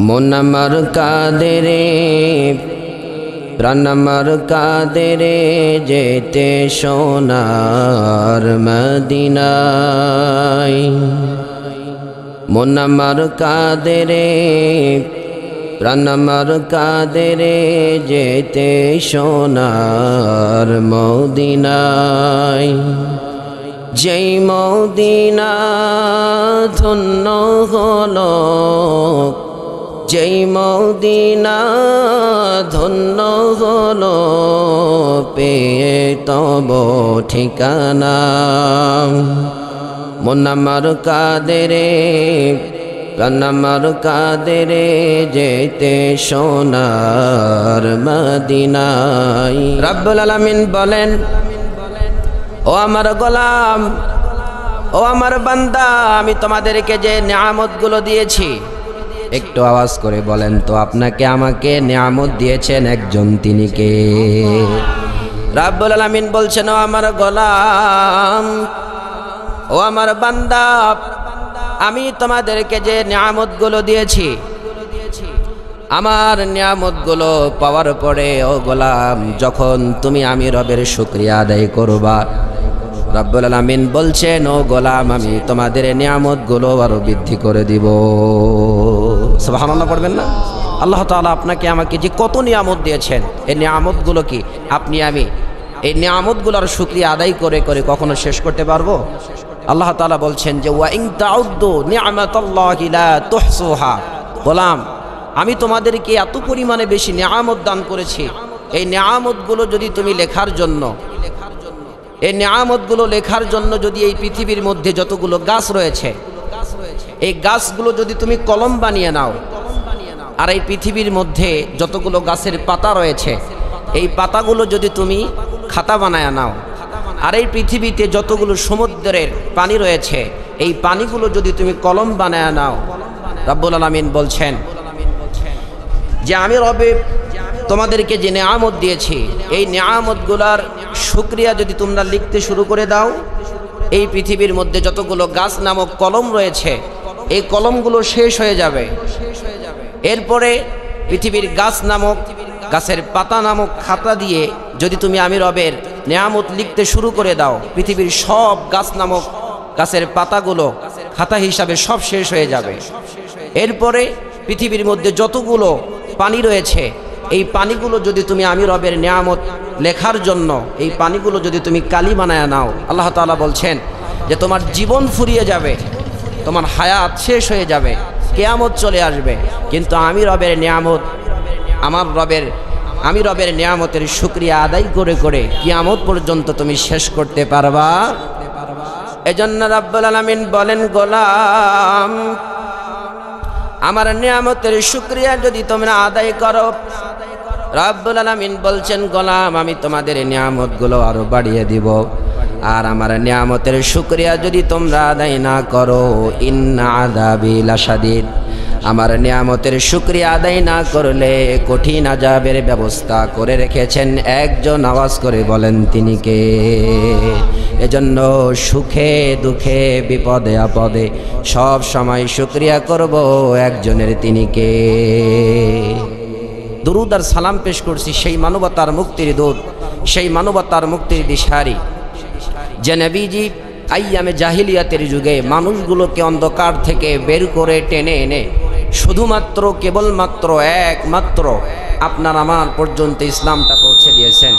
মন আমার কাঁদে রে, প্রাণ আমার কাঁদে রে, যেতে সোনার মদিনায়। মন আমার কাঁদে রে, প্রাণ আমার কাঁদে রে, যেতে সোনার মদিনায়। যেই মদিনা ধন্য হলো, যেই মদিনা ধন্য হলো, পেয়ে তব ঠিকানা। মন আমার কাঁদে রে, প্রাণ আমার কাঁদে রে, যেতে সোনার মদিনায়। রব্বুল আলামিন বলেন, ও আমার গোলাম, ও আমার বান্দা, আমি তোমাদেরকে যে নিয়ামতগুলো দিয়েছি, একটু আওয়াজ করে বলেন তো, আপনাকে আমাকে নিয়ামত দিয়েছেন একজন, তিনি কে? রব্বুল আলামিন বলছেন, ও আমার গোলাম, ও আমার বান্দা, আমি তোমাদেরকে যে নিয়ামতগুলো দিয়েছি, আমার নিয়ামতগুলো পাওয়ার পরে ও গোলাম, যখন তুমি আমি রবের শুকরিয়া আদায় করবা, রব্বুল আলামিন বলছেন, ও গোলাম, আমি তোমাদের নিয়ামতগুলো আরো বৃদ্ধি করে দিব। সুবহানাল্লাহ পড়বেন না? আল্লাহ তাআলা আপনাকে আমাকে যে কত নিয়ামত দিয়েছেন, এই নিয়ামতগুলো কি আপনি আমি এই নিয়ামতগুলোর শুকরিয়া আদায় করে করে কখনো শেষ করতে পারবো? আল্লাহ তাআলা বলছেন যে ওয়া ইন তাউদ্দু নি'মাতাল্লাহি লা তুহসুহা। গোলাম, আমি তোমাদেরকে এত পরিমাণে বেশি নিয়ামত দান করেছি, এই নিয়ামতগুলো যদি তুমি লেখার জন্য, এই নিয়ামতগুলো লেখার জন্য যদি এই পৃথিবীর মধ্যে যতগুলো গাছ রয়েছে, এই গাছগুলো যদি তুমি কলম বানিয়ে নাও, আর এই পৃথিবীর মধ্যে যতগুলো গাছের পাতা রয়েছে, এই পাতাগুলো যদি তুমি খাতা বানায় নাও, আর এই পৃথিবীতে যতগুলো সমুদ্রের পানি রয়েছে, এই পানিগুলো যদি তুমি কলম বানায় নাও, রব্বুল আলামিন বলছেন যে আমি রবে তোমাদেরকে যে নিয়ামত দিয়েছি, এই নিয়ামতগুলোর শুকরিয়া যদি তোমরা লিখতে শুরু করে দাও, এই পৃথিবীর মধ্যে যতগুলো গাছ নামক কলম রয়েছে, এই কলমগুলো শেষ হয়ে যাবে। এরপরে পৃথিবীর গাছ নামক, গাছের পাতা নামক খাতা দিয়ে যদি তুমি আমি রবের নিয়ামত লিখতে শুরু করে দাও, পৃথিবীর সব গাছ নামক গাছের পাতাগুলো খাতা হিসাবে সব শেষ হয়ে যাবে। এরপরে পৃথিবীর মধ্যে যতগুলো পানি রয়েছে, এই পানিগুলো যদি তুমি আমি রবের নিয়ামত লেখার জন্য এই পানিগুলো যদি তুমি কালি বানায় নাও, আল্লাহ তাআলা বলছেন যে তোমার জীবন ফুরিয়ে যাবে, তোমার হায়াত শেষ হয়ে যাবে, কিয়ামত চলে আসবে, কিন্তু আমি রবের নিয়ামত, আমি রবের নিয়ামতের শুকরিয়া আদায় করে করে কিয়ামত পর্যন্ত তুমি শেষ করতে পারবা। এজন্য রব্বুল আলামিন বলেন, গোলাম, আমার নিয়ামতের শুকরিয়া যদি তোমরা আদায় করো, রব্বুল আলামিন বলছেন, গোলাম, আমি তোমাদের নিয়ামতগুলো আরো বাড়িয়ে দিব। আর আমার নিয়ামতের শুকরিয়া যদি তোমরা আদায় না করো, ইন্না আযাবি লাশাদীদ, আমার নিয়ামতের শুকরিয়া আদায় না করলে কঠিন আযাবের ব্যবস্থা করে রেখেছেন একজন। আওয়াজ করে বলেন, তিনি কে? এজন্য সুখে দুঃখে বিপদে আপদে সব সময় শুকরিয়া করব একজনের, তিনি কে? দুরুদ আর সালাম পেশ করছি সেই মানবতার মুক্তির দূত, সেই মানবতার মুক্তির দিশারি, যে নবীজি আইয়ামে জাহিলিয়াতের যুগে মানুষগুলোকে অন্ধকার থেকে বের করে টেনে এনে শুধুমাত্র কেবলমাত্র একমাত্র আপনার আমার পর্যন্ত ইসলামটা পৌঁছে দিয়েছেন।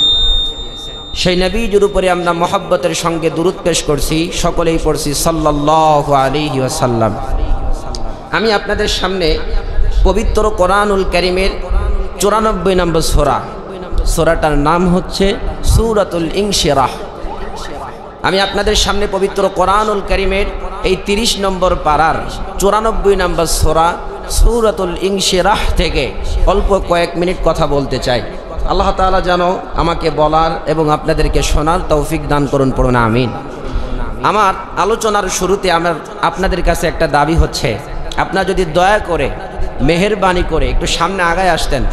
সেই নবীজির উপরে আমরা মহব্বতের সঙ্গে দুরুদ পেশ করছি, সকলেই পড়ছি সাল্লাল্লাহু আলাইহি ওয়াসাল্লাম। আমি আপনাদের সামনে পবিত্র কোরআনুল কারীমের 94 নম্বর সূরা, সূরাটার নাম হচ্ছে সূরাতুল ইনশিরাহ। আমি আপনাদের সামনে পবিত্র কোরআনুল কারীমের এই 30 নম্বর পারার 94 নম্বর সূরা সূরাতুল ইনশিরাহ থেকে অল্প কয়েক মিনিট কথা বলতে চাই। আল্লাহ তাআলা যেন আমাকে বলার এবং আপনাদেরকে শোনার তৌফিক দান করুন, পড়ুন আমিন। আমার আলোচনার শুরুতে আমার আপনাদের কাছে একটা দাবি হচ্ছে, আপনারা যদি দয়া করে মেহেরবানি করে একটু সামনে আগায় আসতেন,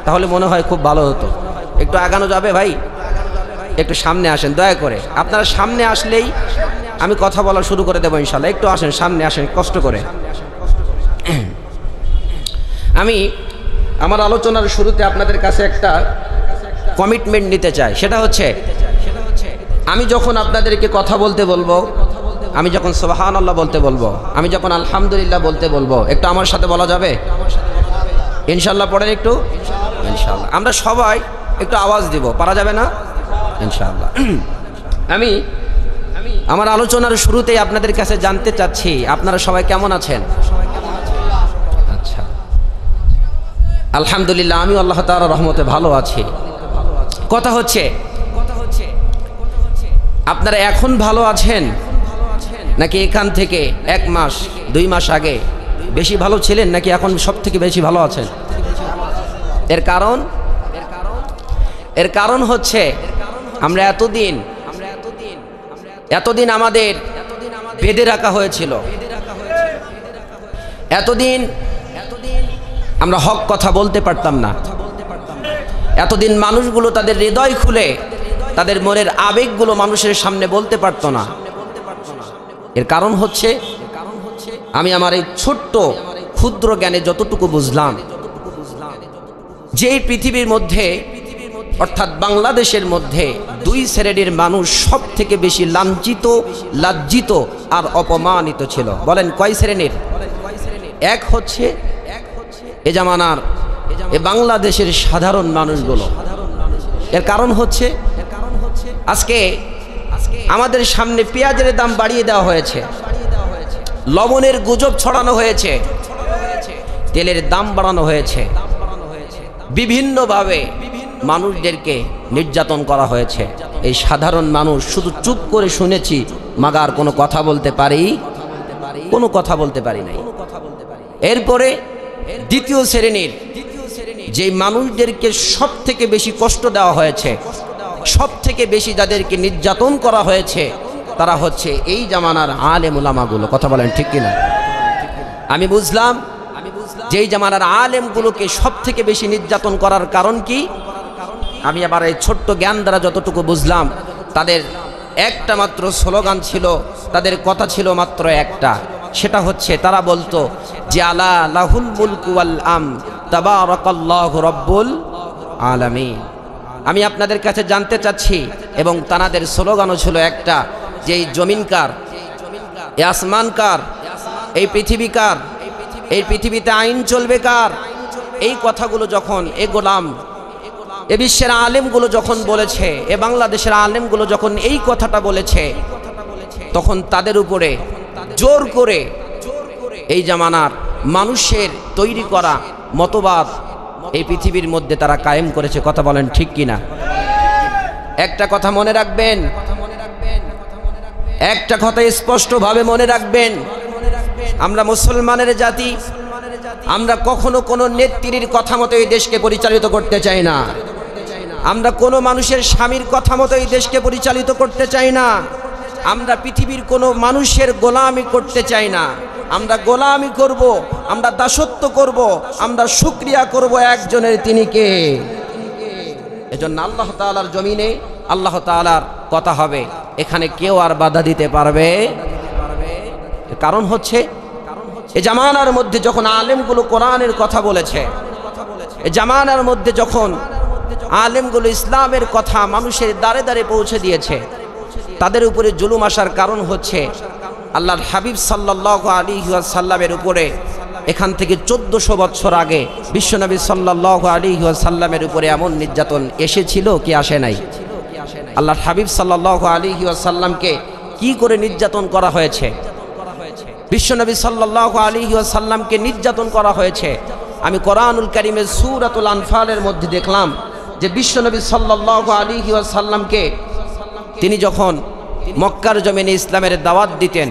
তাহলে মনে হয় খুব ভালো হতো। একটু আগানো যাবে ভাই? একটু সামনে আসেন দয়া করে। আপনারা সামনে আসলেই আমি কথা বলা শুরু করে দেবো ইনশাআল্লাহ। একটু আসেন, সামনে আসেন কষ্ট করে। আমি আমার আলোচনার শুরুতে আপনাদের কাছে একটা কমিটমেন্ট নিতে চাই। সেটা হচ্ছে আমি যখন আপনাদেরকে কথা বলতে বলবো, আমি যখন সুবহানাল্লাহ বলতে বলবো, আমি যখন আলহামদুলিল্লাহ বলতে বলবো, একটু আমার সাথে বলা যাবে? ইনশাআল্লাহ পড়েন একটু। ইনশাআল্লাহ আমরা সবাই একটু আওয়াজ দিব, পারা যাবে না? ইনশাআল্লাহ। আমি আমার আলোচনার শুরুতেই আপনাদের কাছে জানতে চাচ্ছি আপনারা সবাই কেমন আছেন? আচ্ছা, আলহামদুলিল্লাহ আমি আল্লাহ তাআলার রহমতে ভালো আছি। কথা হচ্ছে আপনারা এখন ভালো আছেন নাকি এখান থেকে 1 মাস 2 মাস আগে বেশি ভালো ছিলেন, নাকি এখন সব থেকে বেশি ভালো আছেন? এর কারণ হচ্ছে আমরা এতদিন আমাদের বেঁধে রাখা হয়েছিল, এতদিন আমরা হক কথা বলতে পারতাম না, এতদিন মানুষগুলো তাদের হৃদয় খুলে তাদের মনের আবেগগুলো মানুষের সামনে বলতে পারতো না। এর কারণ হচ্ছে আমি আমার এই ছোট্ট ক্ষুদ্র জ্ঞানে যতটুকু বুঝলাম, যে পৃথিবীর মধ্যে অর্থাৎ বাংলাদেশের মধ্যে 2 শ্রেণীর মানুষ সব থেকে বেশি লাঞ্ছিত, লজ্জিত আর অপমানিত ছিল। বলেন কয় শ্রেণীর? এক হচ্ছে এ জামানার এ বাংলাদেশের সাধারণ মানুষগুলো। এর কারণ হচ্ছে আজকে আমাদের সামনে পেঁয়াজের দাম বাড়িয়ে দেওয়া হয়েছে, লবণের গুজব ছড়ানো হয়েছে, তেলের দাম বাড়ানো হয়েছে, বিভিন্নভাবে মানুষদেরকে নির্যাতন করা হয়েছে। এই সাধারণ মানুষ শুধু চুপ করে শুনেছি, মাগার কোনো কথা বলতে পারি, কোনো কথা বলতে পারি নাই। এরপরে দ্বিতীয় শ্রেণীর যে মানুষদেরকে সব থেকে বেশি কষ্ট দেওয়া হয়েছে, সব থেকে বেশি যাদেরকে নির্যাতন করা হয়েছে, তারা হচ্ছে এই জামানার আলেম উলামাগুলো। কথা বলেন ঠিক কিনা? আমি বুঝলাম যেই জামানার আলেমগুলোকে সব থেকে বেশি নির্যাতন করার কারণ কি? আমি আবার এই ছোট্ট জ্ঞান দ্বারা যতটুকু বুঝলাম, তাদের একটা মাত্র স্লোগান ছিল, তাদের কথা ছিল মাত্র একটা, সেটা হচ্ছে তারা বলতো যে আলা লাহুল মুলকু ওয়াল আম তাবারাকাল্লাহু রাব্বুল আলামিন। আমি আপনাদের কাছে জানতে চাচ্ছি, এবং তাদের স্লোগানও ছিল একটা, যে এই জমিন কার, এই আসমান কার, এই পৃথিবী কার, এই পৃথিবীতে আইন চলবে কার? এই কথাগুলো যখন এ গোলাম এ বিশ্বের আলেমগুলো যখন বলেছে, এ বাংলাদেশের আলেমগুলো যখন এই কথাটা বলেছে, তখন তাদের উপরে জোর করে এই জামানার মানুষের তৈরি করা মতবাদ এই পৃথিবীর মধ্যে তারা কায়েম করেছে। কথা বলেন ঠিক কিনা? একটা কথা মনে রাখবেন, একটা কথা স্পষ্টভাবে মনে রাখবেন, আমরা মুসলমানের জাতি, আমরা কখনো কোনো নেত্রীর কথা মতো এই দেশকে পরিচালিত করতে চাই না, আমরা কোনো মানুষের স্বামীর কথা মতো এই দেশকে পরিচালিত করতে চাই না, আমরা পৃথিবীর কোনো মানুষের গোলামি করতে চাই না। আমরা গোলামি করব, আমরা দাসত্ব করব, আমরা শুকরিয়া করব একজনের, তিনি কে? এজন্য আল্লাহ তাআলার জমিনে আল্লাহ তাআলার কথা হবে, এখানে কেউ আর বাধা দিতে পারবে। কারণ হচ্ছে এ জামানার মধ্যে যখন আলেমগুলো কোরআনের কথা বলেছে, এ জামানার মধ্যে যখন আলেমগুলো ইসলামের কথা মানুষের দ্বারে দ্বারে পৌঁছে দিয়েছে, তাদের উপরে জুলুম আসার কারণ হচ্ছে আল্লাহর হাবিব সাল্লাল্লাহু আলাইহি ওয়াসাল্লামের উপরে এখান থেকে 1400 বছর আগে বিশ্বনবী সাল্লাল্লাহু আলাইহি ওয়াসাল্লামের উপরে এমন নির্যাতন এসেছিল কি আসে নাই? আল্লাহর হাবিব সাল্লাল্লাহু আলাইহি ওয়াসাল্লামকে কি করে নির্যাতন করা হয়েছে? বিশ্বনবী সাল্লাল্লাহু আলাইহি ওয়াসাল্লামকে নির্যাতন করা হয়েছে। আমি কোরআনুল কারীমের সূরাতুল আনফালের মধ্যে দেখলাম যে বিশ্বনবী সাল্লাল্লাহু আলাইহি ওয়াসাল্লামকে তিনি যখন মক্কার জমিনে ইসলামের দাওয়াত দিতেন,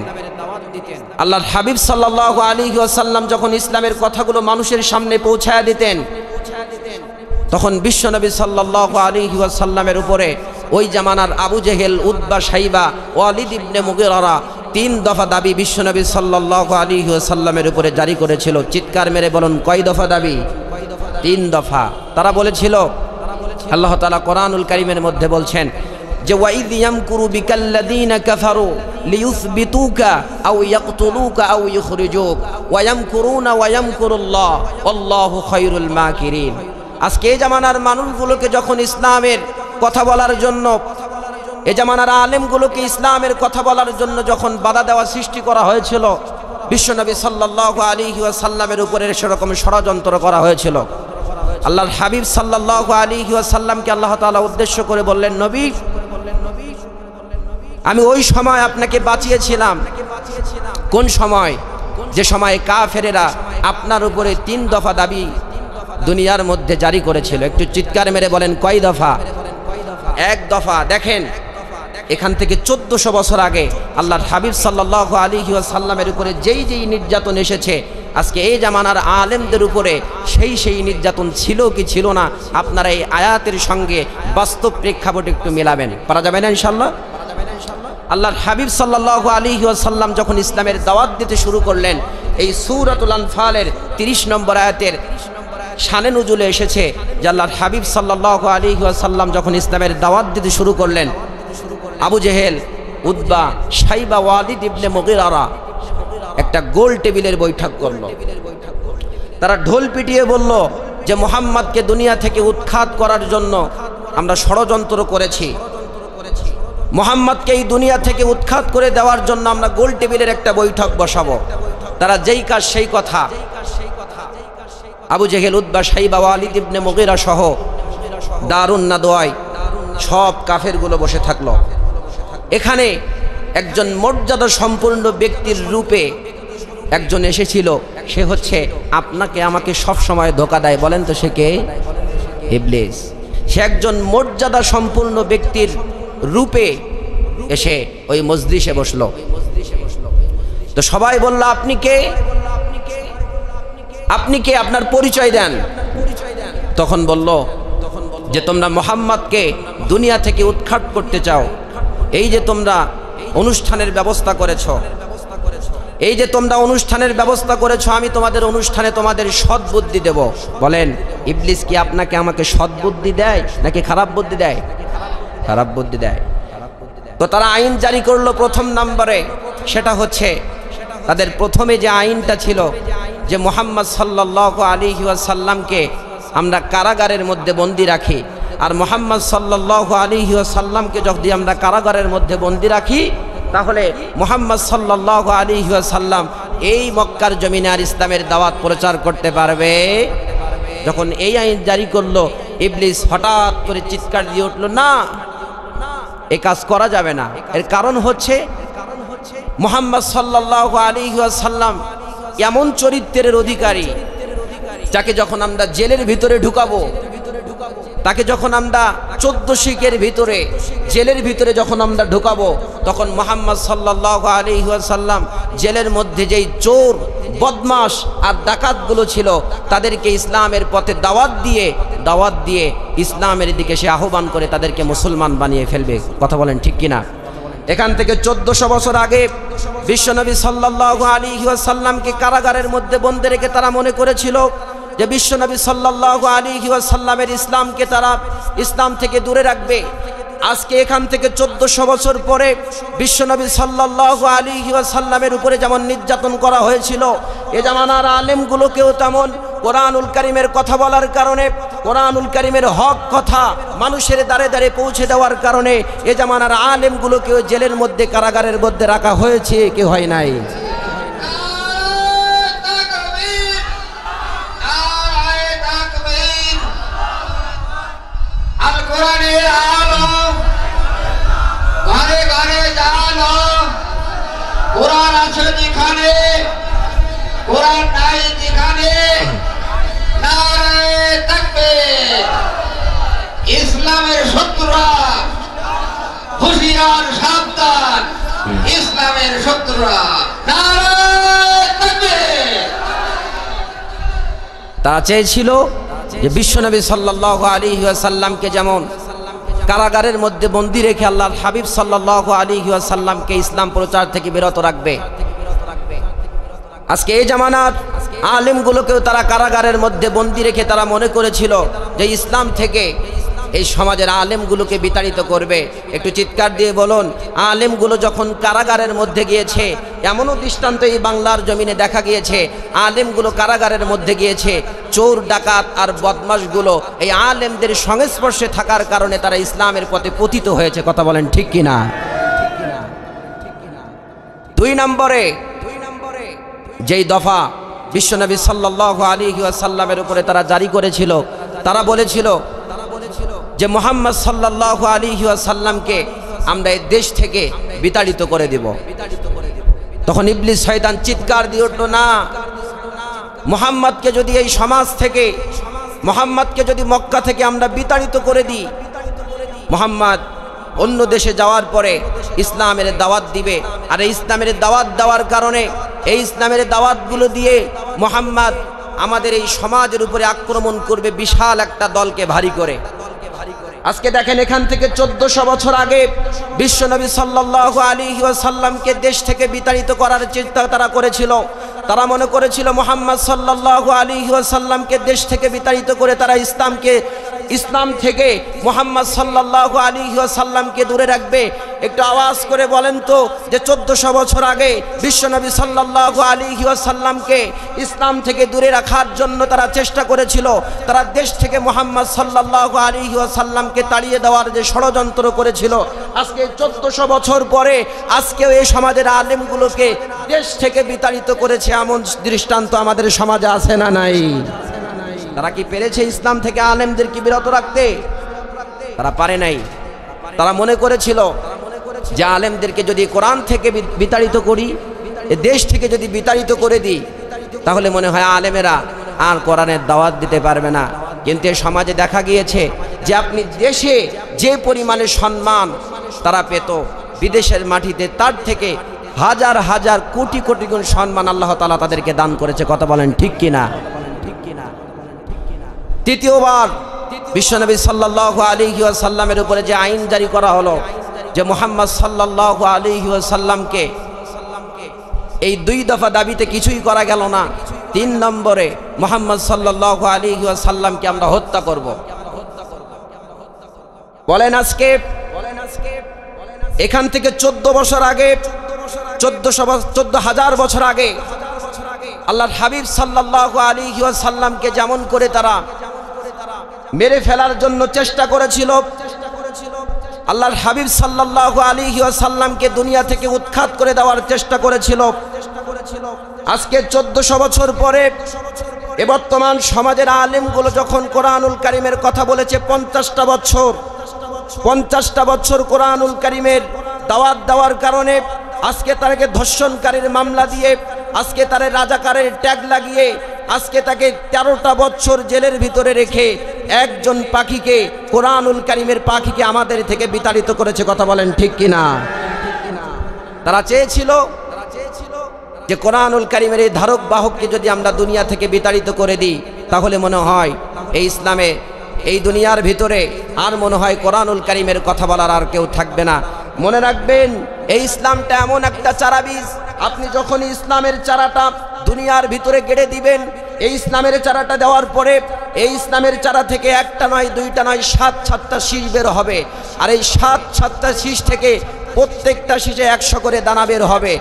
আল্লাহর হাবিব সাল্লাল্লাহু আলাইহি ওয়াসাল্লাম যখন ইসলামের কথাগুলো মানুষের সামনে পৌঁছায় দিতেন, তখন বিশ্বনবী সাল্লাল্লাহু আলাইহি ওয়াসাল্লামের উপরে ওই জামানার আবু জেহেল, উতবা, শাইবা, ওয়ালিদ ইবনে মুগীরা 3 দফা দাবি বিশ্বনবী সাল্লাল্লাহু আলাইহি ওয়াসাল্লামের উপরে জারি করেছিল। চিৎকার মেরে বলুন কয় দফা দাবি? 3 দফা। তারা বলেছিল, আল্লাহ তাআলা কোরআনুল কারীমের মধ্যে বলছেন, যে ওয়াইদ ইয়ামকুরু বিকাল্লাযীনা কাফারু লিয়ুসবিতুকা আও ইয়াকতুলুকা আও ইখরিজুক ওয়া ইয়ামকুরুনা ওয়া ইয়ামকুরুল্লাহ আল্লাহু খায়রুল মাকিরিন। আজকে এই জামানার মানুষগুলোকে যখন ইসলামের কথা বলার জন্য, এই জামানার আলেমগুলোকে ইসলামের কথা বলার জন্য যখন বাধা দেওয়া সৃষ্টি করা হয়েছিল, বিশ্বনবী সাল্লাল্লাহু আলাইহি ওয়াসাল্লামের উপরে সেরকম ষড়যন্ত্র করা হয়েছিল। আল্লাহর হাবিব সাল্লাল্লাহু আলাইহি ওয়াসাল্লামকে আল্লাহ তাআলা উদ্দেশ্য করে বললেন, নবী, আমি ওই সময় আপনাকে বাঁচিয়েছিলাম। কোন সময়? যে সময় কাফেরেরা আপনার উপরে 3 দফা দাবি দুনিয়ার মধ্যে জারি করেছিল। একটু চিৎকার মেরে বলেন, কয় দফা? 1 দফা। দেখেন, এখান থেকে 1400 বছর আগে আল্লাহর হাবিব সাল্লাল্লাহু আলাইহি ওয়াসাল্লামের উপরে যেই নির্যাতন এসেছে, আজকে এই জামানার আলেমদের উপরে সেই নির্যাতন ছিল কি ছিল না, আপনারা এই আয়াতের সঙ্গে বাস্তব প্রেক্ষাপট একটু মেলাবেন। পারা যাবে না ইনশাআল্লাহ? আল্লাহর হাবিব সাল্লাল্লাহু আলাইহি ওয়াসাল্লাম যখন ইসলামের দাওয়াত দিতে শুরু করলেন, এই সূরাতুল আনফালের 30 নম্বর আয়াতের শানে নুজুলে এসেছে যে আল্লাহর হাবিব সাল্লাল্লাহু আলাইহি ওয়াসাল্লাম যখন ইসলামের দাওয়াত দিতে শুরু করলেন, আবু জেহেল, উতবা, শাইবা, ওয়ালিদ ইবনে মুগীরা একটা গোল টেবিলের বৈঠক করলো। তারা ঢোল পিটিয়ে বলল যে মুহাম্মদকে দুনিয়া থেকে উৎখাত করার জন্য আমরা ষড়যন্ত্র করেছি, মুহাম্মদকে এই দুনিয়া থেকে উৎখাত করে দেওয়ার জন্য আমরা গোল টেবিলের একটা বৈঠক বসাবো। তারা যেই কাজ সেই কথা। আবু জেহেল, উতবা, শাইবা, ওয়ালিদ ইবনে মুগীরা সহ দারুন নাদওয়ায় সব কাফেরগুলো বসে থাকলো। এখানে একজন মর্যাদা সম্পূর্ণ ব্যক্তির রূপে একজন এসেছিল। সে হচ্ছে আপনাকে আমাকে সব সময় ধোঁকা দেয়। বলেন তো সে কে? ইবলিস। সে একজন মর্যাদা সম্পূর্ণ ব্যক্তির রূপে এসে ওই মজলিসে বসলো। তো সবাই বলল, আপনি কে? আপনি কে? আপনার পরিচয় দেন। তখন বলল যে তোমরা মুহাম্মদকে দুনিয়া থেকে উৎখাত করতে চাও, এই যে তোমরা অনুষ্ঠানের ব্যবস্থা করেছো, এই যে তোমরা অনুষ্ঠানের ব্যবস্থা করেছো, আমি তোমাদের অনুষ্ঠানে তোমাদের সৎ বুদ্ধি দেব। বলেন, ইবলিস কি আপনাকে আমাকে সৎ বুদ্ধি দেয় নাকি খারাপ বুদ্ধি দেয়? খারাপ বুদ্ধি দেয়। তো তারা আইন জারি করলো প্রথম নম্বরে, সেটা হচ্ছে তাদের প্রথমে যে আইনটা ছিল যে মুহাম্মদ সাল্লাল্লাহু আলাইহি ওয়াসাল্লামকে আমরা কারাগারের মধ্যে বন্দী রাখি, আর মুহাম্মদ সাল্লাল্লাহু আলাইহি ওয়াসাল্লামকে যদি আমরা কারাগারের মধ্যে বন্দী রাখি, তাহলে মুহাম্মদ সাল্লাল্লাহু আলাইহি ওয়াসাল্লাম এই মক্কার জমিনে আর ইসলামের দাওয়াত প্রচার করতে পারবে। যখন এই আইন জারি করলো, ইবলিস হঠাৎ করে চিৎকার দিয়ে উঠল, না, এই কাজ করা যাবে না। এর কারণ হচ্ছে মুহাম্মদ সাল্লাল্লাহু আলাইহি ওয়াসাল্লাম এমন চরিত্রের অধিকারী, যাকে যখন আমরা জেলের ভিতরে ঢুকাবো, তাকে যখন আমরা 14 শিকের ভিতরে জেলের ভিতরে যখন আমরা ঢুকাবো, তখন মুহাম্মদ সাল্লাল্লাহু আলাইহি ওয়াসাল্লাম জেলের মধ্যে যেই চোর, বদমাশ আর ডাকাতগুলো ছিল, তাদেরকে ইসলামের পথে দাওয়াত দিয়ে ইসলামের দিকে সে আহ্বান করে তাদেরকে মুসলমান বানিয়ে ফেলবে। কথা বলেন ঠিক কিনা? এখান থেকে 1400 বছর আগে বিশ্বনবী সাল্লাল্লাহু আলাইহি ওয়াসাল্লামকে কারাগারের মধ্যে বন্দী রেখে তারা মনে করেছিল যে বিশ্বনবী সাল্লাল্লাহু আলাইহি ওয়াসাল্লামের ইসলামকে তারা ইসলাম থেকে দূরে রাখবে। আজকে এখান থেকে 1400 বছর পরে বিশ্বনবী সাল্লাল্লাহু আলাইহি ওয়াসাল্লামের উপরে যেমন নির্যাতন করা হয়েছিল, এ জামানার আলেমগুলোকেও তেমন কোরআনুল কারীমের কথা বলার কারণে, কোরআনুল কারীমের হক কথা মানুষের দ্বারে দ্বারে পৌঁছে দেওয়ার কারণে এ জামানার আলেমগুলোকেও জেলের মধ্যে, কারাগারের মধ্যে রাখা হয়েছে, কি হয় নাই? কোরআন আছে যেখানে, কোরআন নাই যেখানে, নারে তাকবীর। ইসলামের শত্রুরা হুঁশিয়ার, সাবধান, ইসলামের শত্রুরা, নারে তাকবীর। তা চেয়েছিল যে বিশ্বনবী সাল্লাল্লাহু আলাইহি ওয়াসাল্লামকে যেমন কারাগারের মধ্যে বন্দী রেখে আল্লাহর হাবিব সাল্লাল্লাহু আলাইহি ওয়াসাল্লামকে ইসলাম প্রচার থেকে বিরত রাখবে। আজকে এই জামানার আলেমগুলোকেও তারা কারাগারের মধ্যে বন্দী রেখে তারা মনে করেছিল যে ইসলাম থেকে এই সমাজের আলেমগুলোকে বিতাড়িত করবে। একটু চিৎকার দিয়ে বলুন, আলেমগুলো যখন কারাগারের মধ্যে গিয়েছে, এমনও দৃষ্টান্ত এই বাংলার জমিনে দেখা গিয়েছে, আলেমগুলো কারাগারের মধ্যে গিয়েছে, চোর ডাকাত আর বদমাশগুলো এই আলেমদের সংস্পর্শে থাকার কারণে তারা ইসলামের পথে পতিত হয়েছে। কথা বলেন ঠিক কিনা? দুই নম্বরে যেই দফা বিশ্বনবী সাল্লাল্লাহু আলাইহি ওয়াসাল্লামের উপরে তারা জারি করেছিল, তারা বলেছিল যে মুহাম্মদ সাল্লাল্লাহু আলাইহি ওয়াসাল্লামকে আমরা এই দেশ থেকে বিতাড়িত করে দেব। তখন ইবলিস শয়তান চিৎকার দিয়ে উঠল, না, মুহাম্মদকে যদি এই সমাজ থেকে, মুহাম্মদকে যদি মক্কা থেকে আমরা বিতাড়িত করে দিই, মুহাম্মদ অন্য দেশে যাওয়ার পরে ইসলামের দাওয়াত দিবে, আর এই ইসলামের দাওয়াত দেওয়ার কারণে এই ইসলামের দাওয়াতগুলো দিয়ে মুহাম্মদ আমাদের এই সমাজের উপরে আক্রমণ করবে বিশাল একটা দলকে ভারী করে। আজকে দেখেন, এখান থেকে 1400 বছর আগে বিশ্বনবী সাল্লাল্লাহু আলাইহি ওয়াসাল্লামকে দেশ থেকে বিতাড়িত করার চিন্তা তারা করেছিল। তারা মনে করেছিল মুহাম্মদ সাল্লাল্লাহু আলাইহি ওয়াসাল্লামকে দেশ থেকে বিতাড়িত করে তারা ইসলাম থেকে মুহাম্মদ সাল্লাল্লাহু আলাইহি ওয়াসাল্লামকে দূরে রাখবে। একটু আওয়াজ করে বলেন তো, যে 1400 বছর আগে বিশ্বনবী সাল্লাল্লাহু আলাইহি ওয়াসাল্লামকে ইসলাম থেকে দূরে রাখার জন্য তারা চেষ্টা করেছিল, তারা দেশ থেকে মুহাম্মদ সাল্লাল্লাহু আলাইহি ওয়াসাল্লামকে তাড়িয়ে দেওয়ার যে ষড়যন্ত্র করেছিল, আজকে 1400 বছর পরে আজকেও এই সমাজের আলেমগুলোকে দেশ থেকে বিতাড়িত করেছে। এমন দৃষ্টান্ত আমাদের সমাজে আছে না নাই? তারা কি পেরেছে ইসলাম থেকে আলেমদেরকে বিরত রাখতে? তারা পারে নাই। তারা মনে করেছিল যে আলেমদেরকে যদি কোরআন থেকে বিতাড়িত করি, এ দেশ থেকে যদি বিতাড়িত করে দিই, তাহলে মনে হয় আলেমেরা আর কোরআনের দাওয়াত দিতে পারবে না। কিন্তু এই সমাজে দেখা গিয়েছে যে আপনি দেশে যে পরিমাণে সম্মান তারা পেত, বিদেশের মাটিতে তার থেকে হাজার হাজার কোটি কোটি গুণ সম্মান আল্লাহ তাআলা তাদেরকে দান করেছে। কথা বলেন ঠিক কিনা? তৃতীয়বার বিশ্বনবী সাল্লাল্লাহু আলাইহি ওয়াসাল্লামের উপরে যে আইন জারি করা হলো, যে মুহাম্মদ সাল্লাল্লাহু আলাইহি ওয়াসাল্লামকে এই 2 দফা দাবিতে কিছুই করা গেল না। 3 নম্বরে মুহাম্মদ সাল্লাল্লাহু আলাইহি ওয়াসাল্লামকে আমরা হত্যা করব। বলেন আজকে এখান থেকে 14 বছর আগে, 14,000 বছর আগে আল্লাহর হাবিব সাল্লাল্লাহু আলাইহি ওয়াসাল্লামকে যেমন করে তারা মেরে ফেলার জন্য চেষ্টা করেছিল, আল্লাহর হাবিব সাল্লাল্লাহু আলাইহি ওয়াসাল্লামকে দুনিয়া থেকে উৎখাত করে দেওয়ার চেষ্টা করেছিল। আজকে 1400 বছর পরে এ বর্তমান সমাজের আলেমগুলো যখন কোরআনুল কারীমের কথা বলেছে, 50টা বছর কোরআনুল কারীমের দাওয়াত দেওয়ার কারণে আজকে তাকে ধর্ষণকারীর মামলা দিয়ে, আজকে তারে রাজাকারের ট্যাগ লাগিয়ে, আজকে তাকে 13টা বছর জেলের ভিতরে রেখে একজন পাখিকে, কোরআনুল কারীমের পাখিকে আমাদের থেকে বিতাড়িত করেছে। কথা বলেন ঠিক কিনা? তারা চেয়েছিল যে কোরআনুল কারীমের এই ধারক বাহককে যদি আমরা দুনিয়া থেকে বিতাড়িত করে দিই, তাহলে মনে হয় এই ইসলামে, এই দুনিয়ার ভিতরে আর মনে হয় কোরআনুল কারীমের কথা বলার আর কেউ থাকবে না। মনে রাখবেন, এই ইসলামটা এমন একটা চারা বীজ, আপনি যখন ইসলামের চারাটা দুনিয়ার ভিতরে গেড়ে দিবেন, এই ইসলামের চারাটা দেওয়ার পরে এই ইসলামের চারা থেকে একটা নয়, দুইটা নয়, 7-7টা শীষ বের হবে। আর এই 7-7টা শীষ থেকে প্রত্যেকটা শীষে 100 করে দানা বের হবে।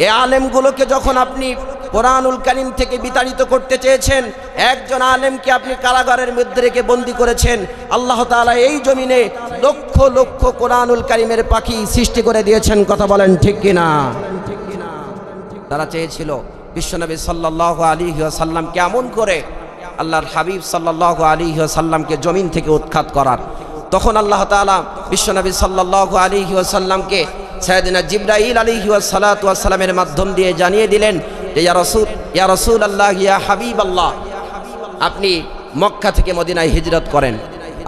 এই আলেমগুলোকে যখন আপনি কোরআনুল কারীম থেকে বিতাড়িত করতে চেয়েছেন, একজন আলেমকে আপনি কারাগারের মধ্যে রেখে বন্দী করেছেন, আল্লাহ তাআলা এই জমিনে লক্ষ লক্ষ কোরআনুল কারীমের পাখি সৃষ্টি করে দিয়েছেন। কথা বলেন ঠিক কিনা? তারা চেয়েছিল বিশ্বনবী সাল্লাল্লাহু আলাইহি ওয়াসাল্লাম কেমন করে আল্লাহর হাবিব সাল্লাল্লাহু আলাইহি ওয়াসাল্লামকে জমিন থেকে উৎখাত করার। তখন আল্লাহ তাআলা বিশ্বনবী সাল্লাল্লাহু আলাইহি ওয়াসাল্লামকে সাইয়েদনা জিবরাইল আলাইহি ওয়াসসালাতু ওয়াসসালামের মাধ্যম দিয়ে জানিয়ে দিলেন যে ইয়া রাসূলুল্লাহ, ইয়া হাবিবাল্লাহ, আপনি মক্কা থেকে মদিনায় হিজরত করেন।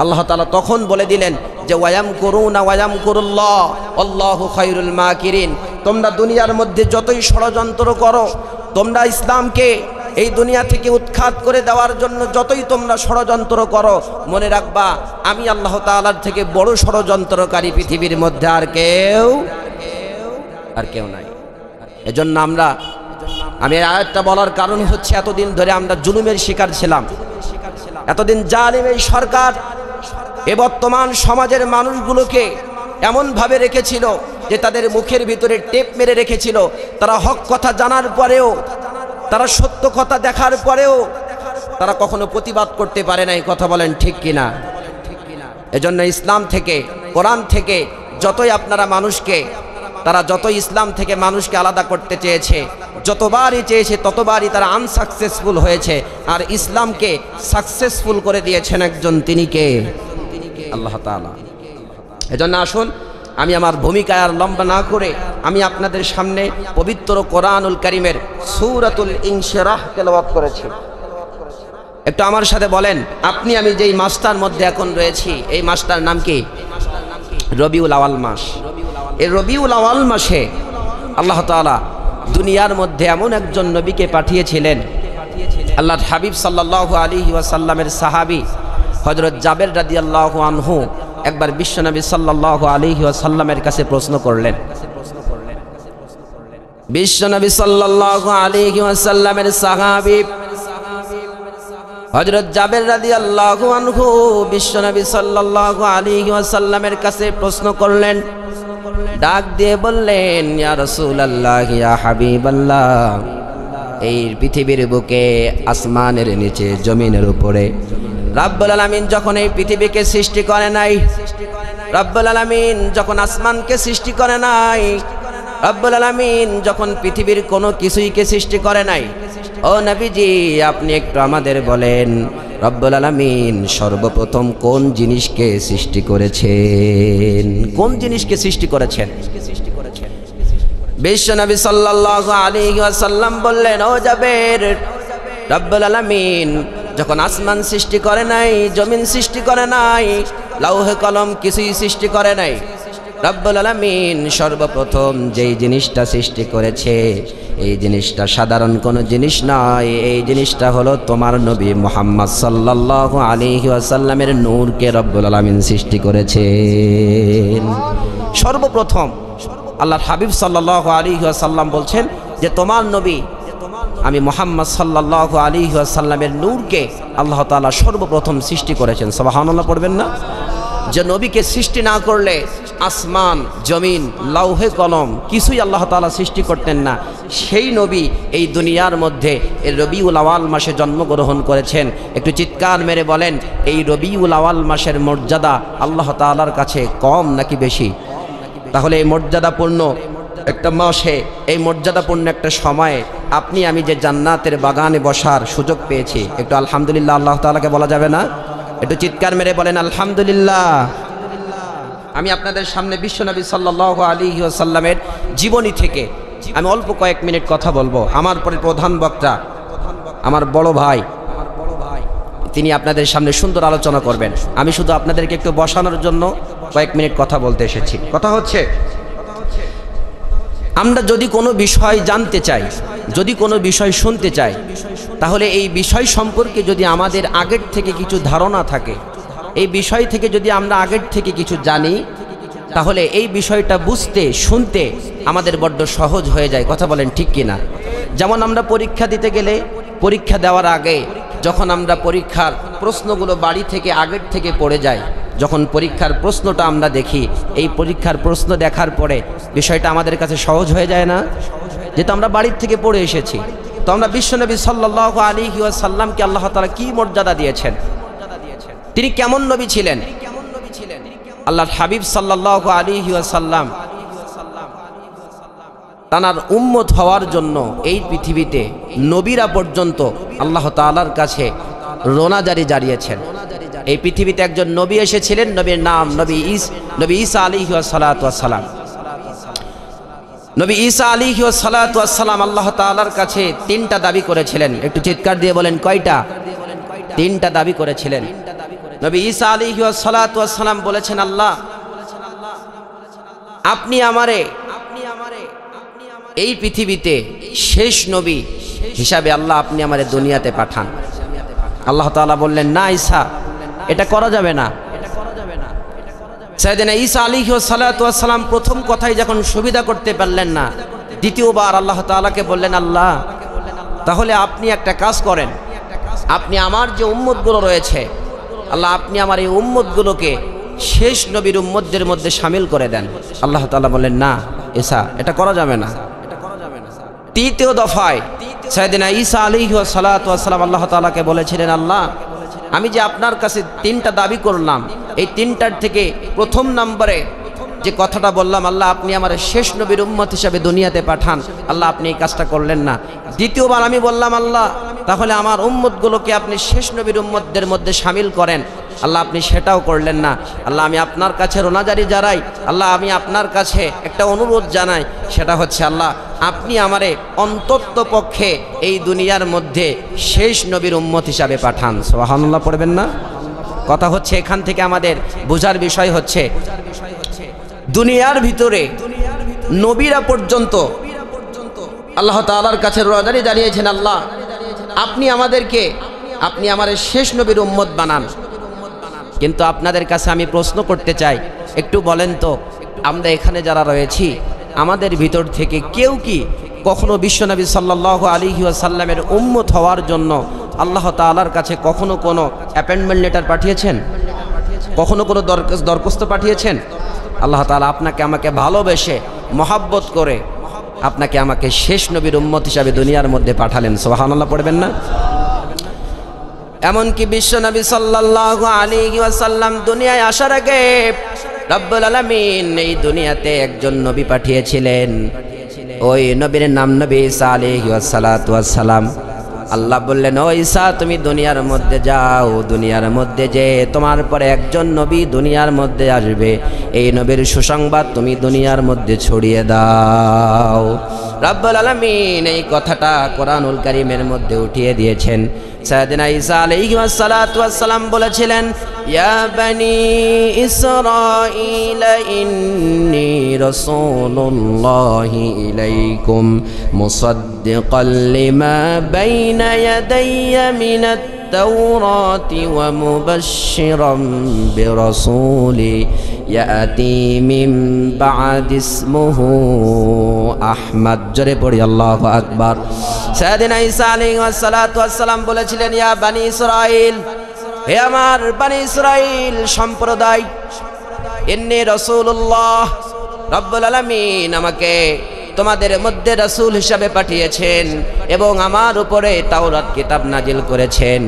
আল্লাহ তাআলা তখন বলে দিলেন যে ওয়ায়ামকুরুনা ওয়ায়ামকুরুল্লাহ আল্লাহু খায়রুল মাকিরিন, তোমরা দুনিয়ার মধ্যে যতই ষড়যন্ত্র করো, তোমরা ইসলামকে এই দুনিয়া থেকে উৎখাত করে দেওয়ার জন্য যতই তোমরা ষড়যন্ত্র করো, মনে রাখবা আমি আল্লাহ তাআলার থেকে বড় ষড়যন্ত্রকারী পৃথিবীর মধ্যে আর কেউ নাই। এজন্য আমি এই আয়াতটা বলার কারণ হচ্ছে, এতদিন ধরে আমরা জুলুমের শিকার ছিলাম, এতদিন জালিম এই সরকার এ বর্তমান সমাজের মানুষগুলোকে এমনভাবে রেখেছিল যে তাদের মুখের ভিতরে টেপ মেরে রেখেছিল। তারা হক কথা জানার পরেও, তারা সত্য কথা দেখার পরেও তারা কখনো প্রতিবাদ করতে পারে নাই। কথা বলেন ঠিক কিনা? এজন্য ইসলাম থেকে, কোরআন থেকে যতই আপনারা মানুষকে, তারা যতই ইসলাম থেকে মানুষকে আলাদা করতে চেয়েছে, যতবারই চেয়েছে ততবারই তারা আনসাকসেসফুল হয়েছে। আর ইসলামকে সাকসেসফুল করে দিয়েছেন একজন, তিনি কে? আল্লাহ তাআলা। এজন্য আসুন, আমি আমার ভূমিকা আর লম্বা না করে আমি আপনাদের সামনে পবিত্র কোরআনুল কারীমের সূরাতুল ইনশিরাহ তেলাওয়াত করেছি। একটু আমার সাথে বলেন, আপনি আমি যেই মাসটার মধ্যে এখন রয়েছি, এই মাসটার নাম কি? রবিউল আওয়াল মাস। এই রবিউল আওয়াল মাসে আল্লাহ তাআলা দুনিয়ার মধ্যে এমন একজন নবীকে পাঠিয়েছিলেন। আল্লাহর হাবিব সাল্লাল্লাহু আলাইহি ওয়াসাল্লামের সাহাবী হযরত জাবের রাদিয়াল্লাহু আনহু একবার বিশ্বনবী সাল্লাল্লাহু আলাইহি ওয়াসাল্লামের কাছে প্রশ্ন করলেন। বিশ্বনবী সাল্লাল্লাহু আলাইহি ওয়াসাল্লামের সাহাবী হযরত জাবের রাদিয়াল্লাহু আনহু বিশ্বনবী সাল্লাল্লাহু আলাইহি ওয়াসাল্লামের কাছে প্রশ্ন করলেন, ডাক দিয়ে বললেন, ইয়া রাসূলুল্লাহ, ইয়া হাবিবাল্লাহ, এই পৃথিবীর বুকে, আসমানের নিচে, জমিনের উপরে রব্বুল আলামিন যখন এই পৃথিবীকে সৃষ্টি করে নাই, রব্বুল আলামিন যখন আসমানকে সৃষ্টি করে নাই, রব্বুল আলামিন যখন পৃথিবীর কোনো কিছুইকে সৃষ্টি করে নাই, ও নবীজি আপনি একটু আমাদের বলেন, রব্বুল আলামিন সর্বপ্রথম কোন জিনিসকে সৃষ্টি করেছেন? কোন জিনিসকে সৃষ্টি করেছেন? বিশ্বনবী সাল্লাল্লাহু আলাইহি ওয়াসাল্লাম বললেন, ও জাবের, রব্বুল আলামিন যখন আসমান সৃষ্টি করে নাই, জমিন সৃষ্টি করে নাই, লৌহে কলম কিছুই সৃষ্টি করে নাই, রব্বুল আলামিন সর্বপ্রথম যেই জিনিসটা সৃষ্টি করেছে, এই জিনিসটা সাধারণ কোনো জিনিস নয়। এই জিনিসটা হলো তোমার নবী মুহাম্মদ সাল্লাল্লাহু আলাইহি ওয়াসাল্লামের নূরকে রব্বুল আলামিন সৃষ্টি করেছেন। সর্বপ্রথম আল্লাহর হাবিব সাল্লাল্লাহু আলাইহি ওয়াসাল্লাম বলছেন যে তোমার নবী আমি মুহাম্মদ সাল্লাল্লাহু আলাইহি ওয়াসাল্লামের নূরকে আল্লাহ তাআলা সর্বপ্রথম সৃষ্টি করেছেন। সুবহানাল্লাহ পড়বেন না? যে নবীকে সৃষ্টি না করলে আসমান, জমিন, লৌহে কলম কিছুই আল্লাহ তাআলা সৃষ্টি করতেন না। সেই নবী এই দুনিয়ার মধ্যে এই রবিউল আওয়াল মাসে জন্মগ্রহণ করেছেন। একটু চিৎকার মেরে বলেন, এই রবিউল আওয়াল মাসের মর্যাদা আল্লাহ তাআলার কাছে কম নাকি বেশি? তাহলে এই মর্যাদাপূর্ণ একটা মাসে, এই মর্যাদাপূর্ণ একটা সময়ে আপনি আমি যে জান্নাতের বাগানে বসার সুযোগ পেয়েছি, একটু আলহামদুলিল্লাহ আল্লাহ তাআলাকে বলা যাবে না? একটু চিৎকার মেরে বলেন আলহামদুলিল্লাহ। আমি আপনাদের সামনে বিশ্বনবী সাল্লাল্লাহু আলাইহি ওয়াসাল্লামের জীবনী থেকে আমি অল্প কয়েক মিনিট কথা বলবো। আমার পরে প্রধান বক্তা আমার বড় ভাই, তিনি আপনাদের সামনে সুন্দর আলোচনা করবেন। আমি শুধু আপনাদেরকে একটু বসানোর জন্য কয়েক মিনিট কথা বলতে এসেছি। কথা হচ্ছে, আমরা যদি কোনো বিষয় জানতে চাই, যদি কোনো বিষয় শুনতে চাই, তাহলে এই বিষয় সম্পর্কে যদি আমাদের আগের থেকে কিছু ধারণা থাকে, এই বিষয় থেকে যদি আমরা আগের থেকে কিছু জানি, তাহলে এই বিষয়টা বুঝতে, শুনতে আমাদের বড্ড সহজ হয়ে যায়। কথা বলেন ঠিক কিনা? যেমন আমরা পরীক্ষা দিতে গেলে, পরীক্ষা দেওয়ার আগে যখন আমরা পরীক্ষার প্রশ্নগুলো বাড়ি থেকে আগের থেকে পড়ে যাই, যখন পরীক্ষার প্রশ্নটা আমরা দেখি, এই পরীক্ষার প্রশ্ন দেখার পরে বিষয়টা আমাদের কাছে সহজ হয়ে যায় না? যেহেতু আমরা বাড়ির থেকে পড়ে এসেছি। তো আমরা বিশ্বনবী সাল্লাল্লাহু আলাইহি ওয়াসাল্লামকে আল্লাহ তাআলা কি মর্যাদা দিয়েছেন, তিনি কেমন নবী ছিলেন? আল্লাহর হাবিব সাল্লাল্লাহু আলাইহি ওয়াসাল্লাম তানার উম্মত হওয়ার জন্য এই পৃথিবীতে নবীরা পর্যন্ত আল্লাহ তাআলার কাছে রোনাজারি জারিয়েছেন। এই পৃথিবীতে একজন নবী এসেছিলেন, নবীর নাম নবী ঈসা আলাইহি ওয়াসসালাতু ওয়াসসালাম। নবী ঈসা আলাইহি ওয়াসসালাতু ওয়াসসালাম আল্লাহ তাআলার কাছে তিনটা দাবি করেছিলেন। একটু চিৎকার দিয়ে বলেন কয়টা? তিনটা দাবি করেছিলেন। নবী ঈসা আলাইহি ওয়াসসালাতু ওয়াসসালাম বলেছেন, আল্লাহ আপনি আমারে এই পৃথিবীতে শেষ নবী হিসাবে আল্লাহ আপনি আমারে দুনিয়াতে পাঠান। আল্লাহ তাআলা বললেন, না ঈসা, এটা করা যাবে না। সাইয়েদনা ঈসা আলাইহিস সালাম প্রথম কথাই যখন সুবিধা করতে পারলেন না, দ্বিতীয়বার আল্লাহ তাআলাকে বললেন, আল্লাহ তাহলে আপনি একটা কাজ করেন, আপনি আমার যে উম্মতগুলো রয়েছে আল্লাহ আপনি আমার এই উম্মতগুলোকে শেষ নবীর উম্মতদের মধ্যে শামিল করে দেন। আল্লাহ তাআলা বললেন, না ঈসা, এটা করা যাবে না। তৃতীয় দফায় সাইয়েদনা ঈসা আলাইহিস সালাতু ওয়াস সালাম আল্লাহ তাআলাকে বলেছিলেন, আল্লাহ আমি যে আপনার কাছে 3টা দাবি করলাম, এই 3টার থেকে প্রথম নম্বরে যে কথাটা বললাম, আল্লাহ আপনি আমার শেষ নবীর উম্মত হিসাবে দুনিয়াতে পাঠান, আল্লাহ আপনি এই কাজটা করলেন না। দ্বিতীয়বার আমি বললাম, আল্লাহ তাহলে আমার উম্মতগুলোকে আপনি শেষ নবীর উম্মতদের মধ্যে শামিল করেন, আল্লাহ আপনি সেটাও করলেন না। আল্লাহ আমি আপনার কাছে রোনাজারি জানাই, আল্লাহ আমি আপনার কাছে একটা অনুরোধ জানাই, সেটা হচ্ছে আল্লাহ আপনি আমারে অন্তত পক্ষে এই দুনিয়ার মধ্যে শেষ নবীর উম্মত হিসাবে পাঠান। সুবহানাল্লাহ পড়বেন না? কথা হচ্ছে এখান থেকে আমাদের বোঝার বিষয় হচ্ছে দুনিয়ার ভিতরে নবীরা পর্যন্ত আল্লাহ তাআলার কাছে রোনাজারি জানিয়েছেন, আল্লাহ আপনি আমাদেরকে আপনি আমার শেষ নবীর উম্মত বানান। কিন্তু আপনাদের কাছে আমি প্রশ্ন করতে চাই, একটু বলেন তো, আমরা এখানে যারা রয়েছি আমাদের ভিতর থেকে কেউ কি কখনো বিশ্বনবী সাল্লাল্লাহু আলাইহি ওয়াসাল্লামের উম্মত হওয়ার জন্য আল্লাহ তাআলার কাছে কখনো কোনো অ্যাপয়েন্টমেন্ট লেটার পাঠিয়েছেন? কখনো কোনো দরখাস্ত পাঠিয়েছেন? আল্লাহ তাআলা আপনাকে আমাকে ভালোবেসে মহাব্বত করে আপনাকে আমাকে শেষ নবীর উম্মত হিসাবে দুনিয়ার মধ্যে পাঠালেন। সুবহানাল্লাহ পড়বেন না? এমনকি বিশ্বনবী সাল্লাল্লাহু আলাইহি ওয়াসাল্লাম দুনিয়ায় আসার আগে রব্বুল আলামিন এই দুনিয়াতে একজন নবী পাঠিয়েছিলেন। ওই নবীর নাম নবী ঈসা আলাইহি ওয়াসসালাতু ওয়াসসালাম। আল্লাহ বললেন, ও ঈসা তুমি দুনিয়ার মধ্যে যাও, দুনিয়ার মধ্যে যে তোমার পরে একজন নবী দুনিয়ার মধ্যে আসবে, এই নবীর সুসংবাদ তুমি দুনিয়ার মধ্যে ছড়িয়ে দাও। রব্বুল আলামিন এই কথাটা কোরআনুল কারীমের মধ্যে উঠিয়ে দিয়েছেন। সাইয়েদনা ঈসা আলাইহিস সালাতু ওয়াস সালাম বলেছিলেন, ইয়া বানি ইসরাঈল ইন্নী রাসূলুল্লাহি ইলাইকুম মুসাদ্দিকাল লিমা বাইনা ইয়াদাইয়া মিনাত তাওরাতি ওয়া মুবাশশিরাম বিরাসূলি ইয়াতি মিন বা'দি ইসমুহু আহমদ। জোরে পড়ি আল্লাহু আকবার। সাইয়েদনা ঈসা আলাইহিস সালাতু ওয়াস সালাম বলেছিলেন, ইয়া বানি ইসরাঈল, হে আমার বানি ইসরাঈল সম্প্রদায়, ইন্নী রাসূলুল্লাহ, রব্বুল আলামিন আমাকে তোমাদের মধ্যে রাসূল হিসাবে পাঠিয়েছেন এবং আমার উপরে তাওরাত কিতাব নাজিল করেছেন।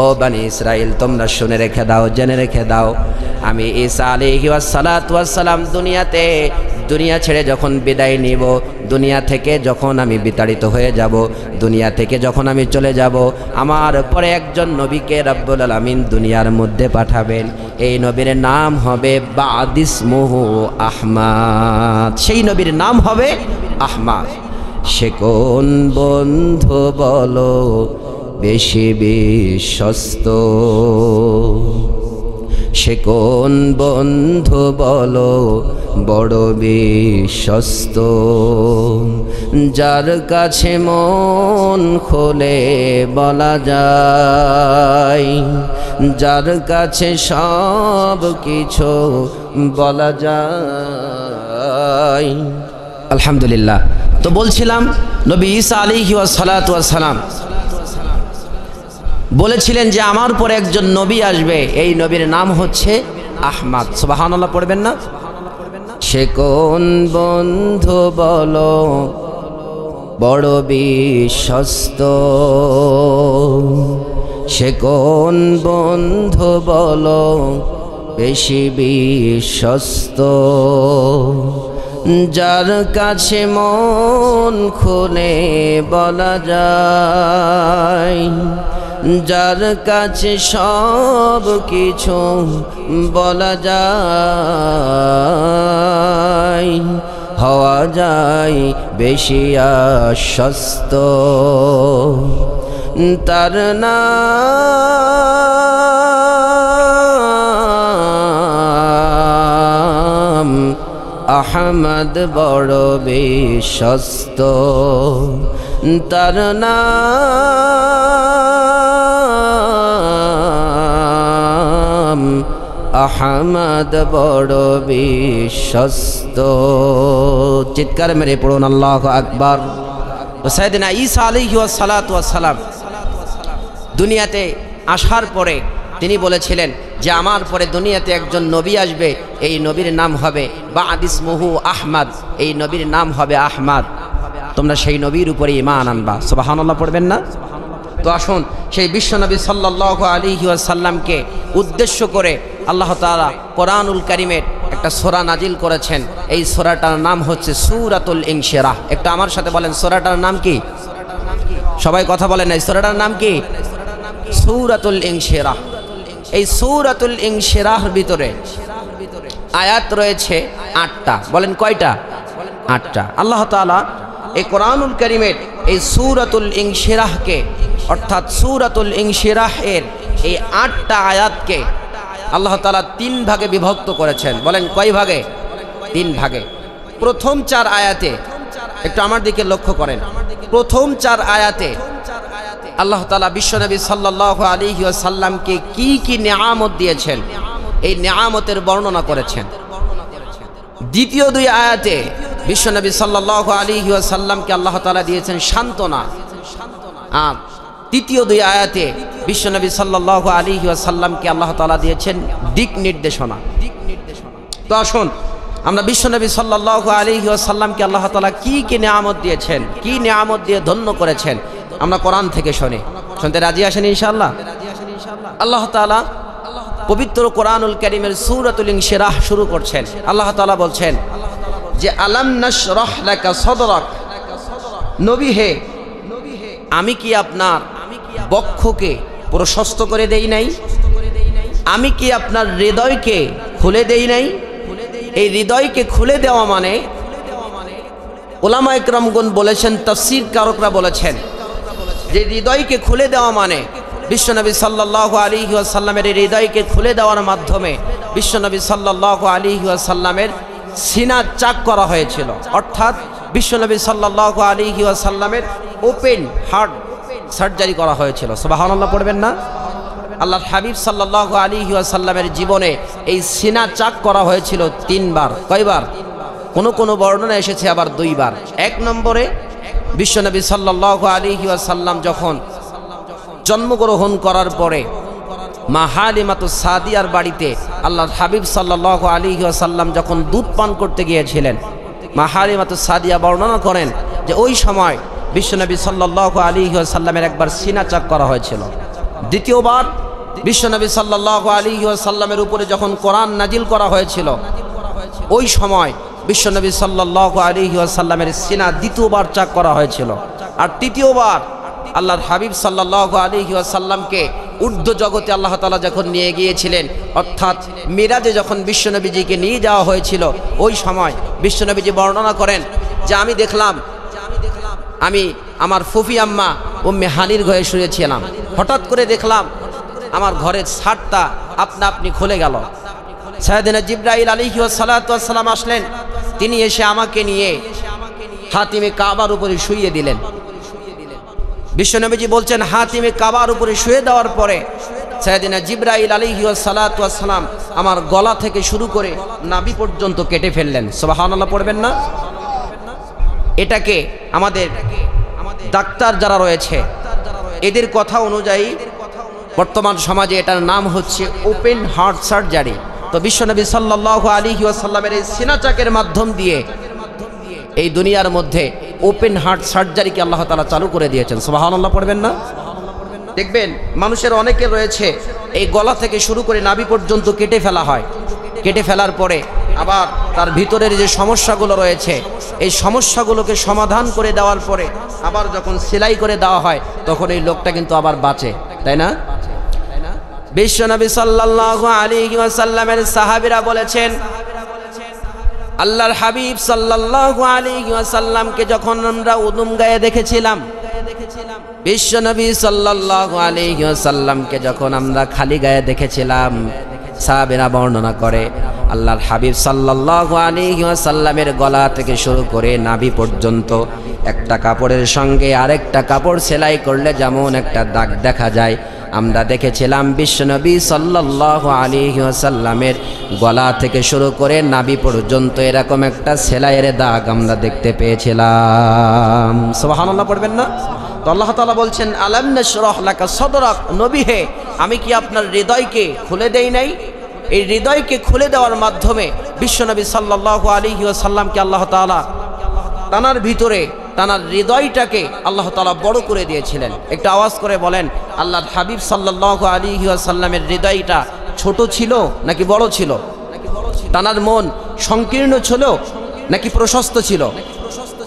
ও বানি ইসরাঈল তোমরা শুনে রেখে দাও, জেনে রেখে দাও, আমি ঈসা আলাইহিস সালাতু ওয়াস সালাম দুনিয়া ছেড়ে যখন বিদায় নিব, দুনিয়া থেকে যখন আমি বিতাড়িত হয়ে যাব, দুনিয়া থেকে যখন আমি চলে যাব, আমার পরে একজন নবীকে রব্বুল আলামিন দুনিয়ার মধ্যে পাঠাবেন। এই নবীর নাম হবে বা'দিসমুহু আহমদ। সেই নবীর নাম হবে আহমদ। সে কোন বন্ধু বলো বেশি বিশ্বস্ত, সে কোন বন্ধু বলো বড় বিশ্বস্ত, যার কাছে মন খুলে বলা যায়, যার কাছে সব কিছু বলা যায়। আলহামদুলিল্লাহ। তো বলছিলাম নবী ঈসা আলাইহিস সালাতু ওয়াস সালাম বলেছিলেন যে আমার পরে একজন নবী আসবে, এই নবীর নাম হচ্ছে আহমদ। সুবহানাল্লাহ পড়বেন না? সে কোন বন্ধু বলো বড় বিশ্বস্ত, সে কোন বন্ধু বলো বেশি বিশ্বস্ত, যার কাছে মন খুলে বলা যায়, যার কাছে সব কিছু বলা যায়, হওয়া যায় বেশি আশ্বস্ত। তার নাম আহমদ বড় বিশ্বস্ত, তার নাম আহমদ বড় বিশ্বস্ত। চিৎকার মেরে পড়ুন আল্লাহু আকবার। সাইয়েদনা ঈসা আলাইহিস সালাতু ওয়াস সালাম দুনিয়াতে আসার পরে তিনি বলেছিলেন যে আমার পরে দুনিয়াতে একজন নবী আসবে, এই নবীর নাম হবে বা'দ ইসমুহু আহমদ, এই নবীর নাম হবে আহমদ। তোমরা সেই নবীর উপরে ঈমান আনবা। সুবহানাল্লাহ পড়বেন না? তো আসুন সেই বিশ্বনবী সাল্লাল্লাহু আলাইহি ওয়াসাল্লামকে উদ্দেশ্য করে আল্লাহ তাআলা কোরআনুল কারীমের একটা সূরা নাজিল করেছেন। এই সূরাটার নাম হচ্ছে সূরাতুল ইনশিরাহ। একটু আমার সাথে বলেন সূরাটার নাম কি? সবাই কথা বলেন, এই সূরাটার নাম কি? সূরাতুল ইনশিরাহ। এই সূরাতুল ইনশিরাহর ভিতরে আয়াত রয়েছে 8টা। বলেন কয়টা? 8টা। আল্লাহ তাআলা এই কোরআনুল কারীমের এই সূরাতুল ইনশিরাহকে অর্থাৎ সূরাতুল ইনশিরাহের এই 8টা আয়াতকে আল্লাহ তাআলা 3 ভাগে বিভক্ত করেছেন। বলেন কয় ভাগে? 3 ভাগে। প্রথম 4 আয়াতে একটু আমার দিকে লক্ষ্য করেন। প্রথম 4 আয়াতে আল্লাহ তাআলা বিশ্বনবী সাল্লাল্লাহু আলাইহি ওয়াসাল্লামকে কি কি নিয়ামত দিয়েছেন এই নিয়ামতের বর্ণনা করেছেন। দ্বিতীয় 2 আয়াতে বিশ্বনবী সাল্লাল্লাহু আলাইহি ওয়াসাল্লামকে আল্লাহ তাআলা দিয়েছেন সান্ত্বনা। আর তৃতীয় 2 আয়াতে বিশ্বনবী সাল্লাল্লাহু আলাইহি ওয়াসাল্লামকে আল্লাহ তাআলা দিয়েছেন দিক নির্দেশনা। তো আসুন আমরা বিশ্বনবী সাল্লাল্লাহু আলাইহি ওয়াসাল্লামকে আল্লাহ তাআলা কি কি নিয়ামত দিয়েছেন, কি নিয়ামত দিয়ে ধন্য করেছেন, আমরা কোরআন থেকে শুনি। শুনতে রাজি আছেন ইনশাআল্লাহ? আল্লাহ তাআলা পবিত্র কোরআনুল কারীমের সূরাতুল ইনশিরাহ শুরু করছেন। আল্লাহ তাআলা বলছেন যে আলাম নাশরাহ লাকা সাদরাক, নবী হে আমি কি আপনার বক্ষকে প্রশস্ত করে দেই নাই? আমি কি আপনার হৃদয়কে খুলে দেই নাই? এই হৃদয়কে খুলে দেওয়া মানে উলামায়ে কেরামগণ বলেছেন, তাফসীর কারকরা বলেছেন যে হৃদয়কে খুলে দেওয়া মানে বিশ্বনবী সাল্লাল্লাহু আলাইহি ওয়াসাল্লামের হৃদয়কে খুলে দেওয়ার মাধ্যমে বিশ্বনবী সাল্লাল্লাহু আলাইহি ওয়াসাল্লামের সিনা চাক করা হয়েছিল। অর্থাৎ বিশ্বনবী সাল্লাল্লাহু আলাইহি ওয়াসাল্লামের ওপেন হার্ট সার্জারি করা হয়েছিল। সুবহানাল্লাহ পড়বেন না? আল্লাহর হাবিব সাল্লাল্লাহু আলাইহি ওয়াসাল্লামের জীবনে এই সিনা চাক করা হয়েছিল 3 বার। কয়বার? কোন বর্ণনা এসেছে আবার 2 বার। 1 নম্বরে বিশ্বনবী সাল্লাল্লাহু আলাইহি ওয়াসাল্লাম যখন জন্মগ্রহণ করার পরে মা হালিমাতুস সাদিয়ার বাড়িতে আল্লাহর হাবিব সাল্লাল্লাহু আলাইহি ওয়াসাল্লাম যখন দুধ পান করতে গিয়েছিলেন, মা হালিমাতুস সাদিয়া বর্ণনা করেন যে ওই সময় বিশ্বনবী সাল্লাল্লাহু আলাইহি ওয়াসাল্লামের একবার সিনা চাক করা হয়েছিল। দ্বিতীয়বার বিশ্বনবী সাল্লাল্লাহু আলাইহি ওয়াসাল্লামের উপরে যখন কোরআন নাজিল করা হয়েছিল ওই সময় বিশ্বনবী সাল্লাল্লাহু আলাইহি ওয়াসাল্লামের সিনা দ্বিতীয়বার চাক করা হয়েছিল। আর তৃতীয়বার আল্লাহর হাবিব সাল্লাল্লাহু আলাইহি ওয়াসাল্লামকে ঊর্ধ্ব জগতে আল্লাহ তাআলা যখন নিয়ে গিয়েছিলেন, অর্থাৎ মিরাজে যখন বিশ্বনবীজিকে নিয়ে যাওয়া হয়েছিল ওই সময় বিশ্বনবীজি বর্ণনা করেন যে আমি দেখলাম আমি আমার ফুফি আম্মা উম্মে হানির ঘরে শুয়েছিলাম, হঠাৎ করে দেখলাম আমার ঘরের ছাদটা আপনা আপনি খুলে গেল। সাইয়েদনা জিবরাইল আলাইহি সালাতু ওয়াস সালাম আসলেন, তিনি এসে আমাকে নিয়ে হাতিমে কাবার উপরে শুইয়ে দিলেন। বিশ্বনবীজি বলছেন হাতিমে কাবার উপরে শুয়ে দেওয়ার পরে সাইয়েদনা জিবরাইল আলাইহি সালাতু ওয়াস সালাম আমার গলা থেকে শুরু করে নাভি পর্যন্ত কেটে ফেললেন। সুবহানাল্লাহ পড়বেন না? এটাকে আমাদের ডাক্তার যারা রয়েছে এদের কথা অনুযায়ী বর্তমান সমাজে এটার নাম হচ্ছে ওপেন হার্ট সার্জারি। তো বিশ্বনবী সাল্লাল্লাহু আলাইহি ওয়াসাল্লামের এই সিনা চাকের মাধ্যম দিয়ে এই দুনিয়ার মধ্যে ওপেন হার্ট সার্জারিকে আল্লাহ তাআলা চালু করে দিয়েছেন। সুবহানাল্লাহ পড়বেন না? দেখবেন মানুষের অনেকে রয়েছে এই গলা থেকে শুরু করে নাভি পর্যন্ত কেটে ফেলা হয়, কেটে ফেলার পরে আবার তার ভিতরের যে সমস্যাগুলো রয়েছে এই সমস্যাগুলোকে সমাধান করে দেওয়ার পরে আবার যখন সেলাই করে দেওয়া হয় তখন এই লোকটা কিন্তু আবার বাঁচে, তাই না? বিশ্বনবী সাল্লাল্লাহু আলাইহি ওয়াসাল্লামের সাহাবীরা বলেছেন আল্লাহর হাবিব সাল্লাল্লাহু আলাইহি ওয়াসাল্লামকে যখন আমরা উদুম গায়ে দেখেছিলাম, বিশ্বনবী সাল্লাল্লাহু আলাইহি ওয়াসাল্লামকে যখন আমরা খালি গায়ে দেখেছিলাম, সাহাবীরা বর্ণনা করে আল্লাহর হাবিব সাল্লাল্লাহু আলাইহি ওয়াসাল্লামের গলা থেকে শুরু করে নাভি পর্যন্ত একটা কাপড়ের সঙ্গে আরেকটা কাপড় সেলাই করলে যেমন একটা দাগ দেখা যায়, আমরা দেখেছিলাম বিশ্বনবী সাল্লাল্লাহু আলাইহি ওয়াসাল্লামের গলা থেকে শুরু করে নাভি পর্যন্ত এরকম একটা সেলাইয়ের দাগ আমরা দেখতে পেয়েছিলাম। সুবহানাল্লাহ পড়বেন না? তো আল্লাহ তাআলা বলছেন আলাম নাশরাহ লাকা সাদরাক, নবী হে আমি কি আপনার হৃদয়কে খুলে দেই নাই? এই হৃদয়কে খুলে দেওয়ার মাধ্যমে বিশ্বনবী সাল্লাল্লাহু আলাইহি ওয়াসাল্লামকে আল্লাহ তাআলা তানার ভিতরে তানার হৃদয়টাকে আল্লাহ তাআলা বড় করে দিয়েছিলেন। একটু আওয়াজ করে বলেন, আল্লাহর হাবিব সাল্লাল্লাহু আলাইহি ওয়াসাল্লামের হৃদয়টা ছোট ছিল নাকি বড় ছিল? তানার মন সংকীর্ণ ছিল নাকি প্রশস্ত ছিল?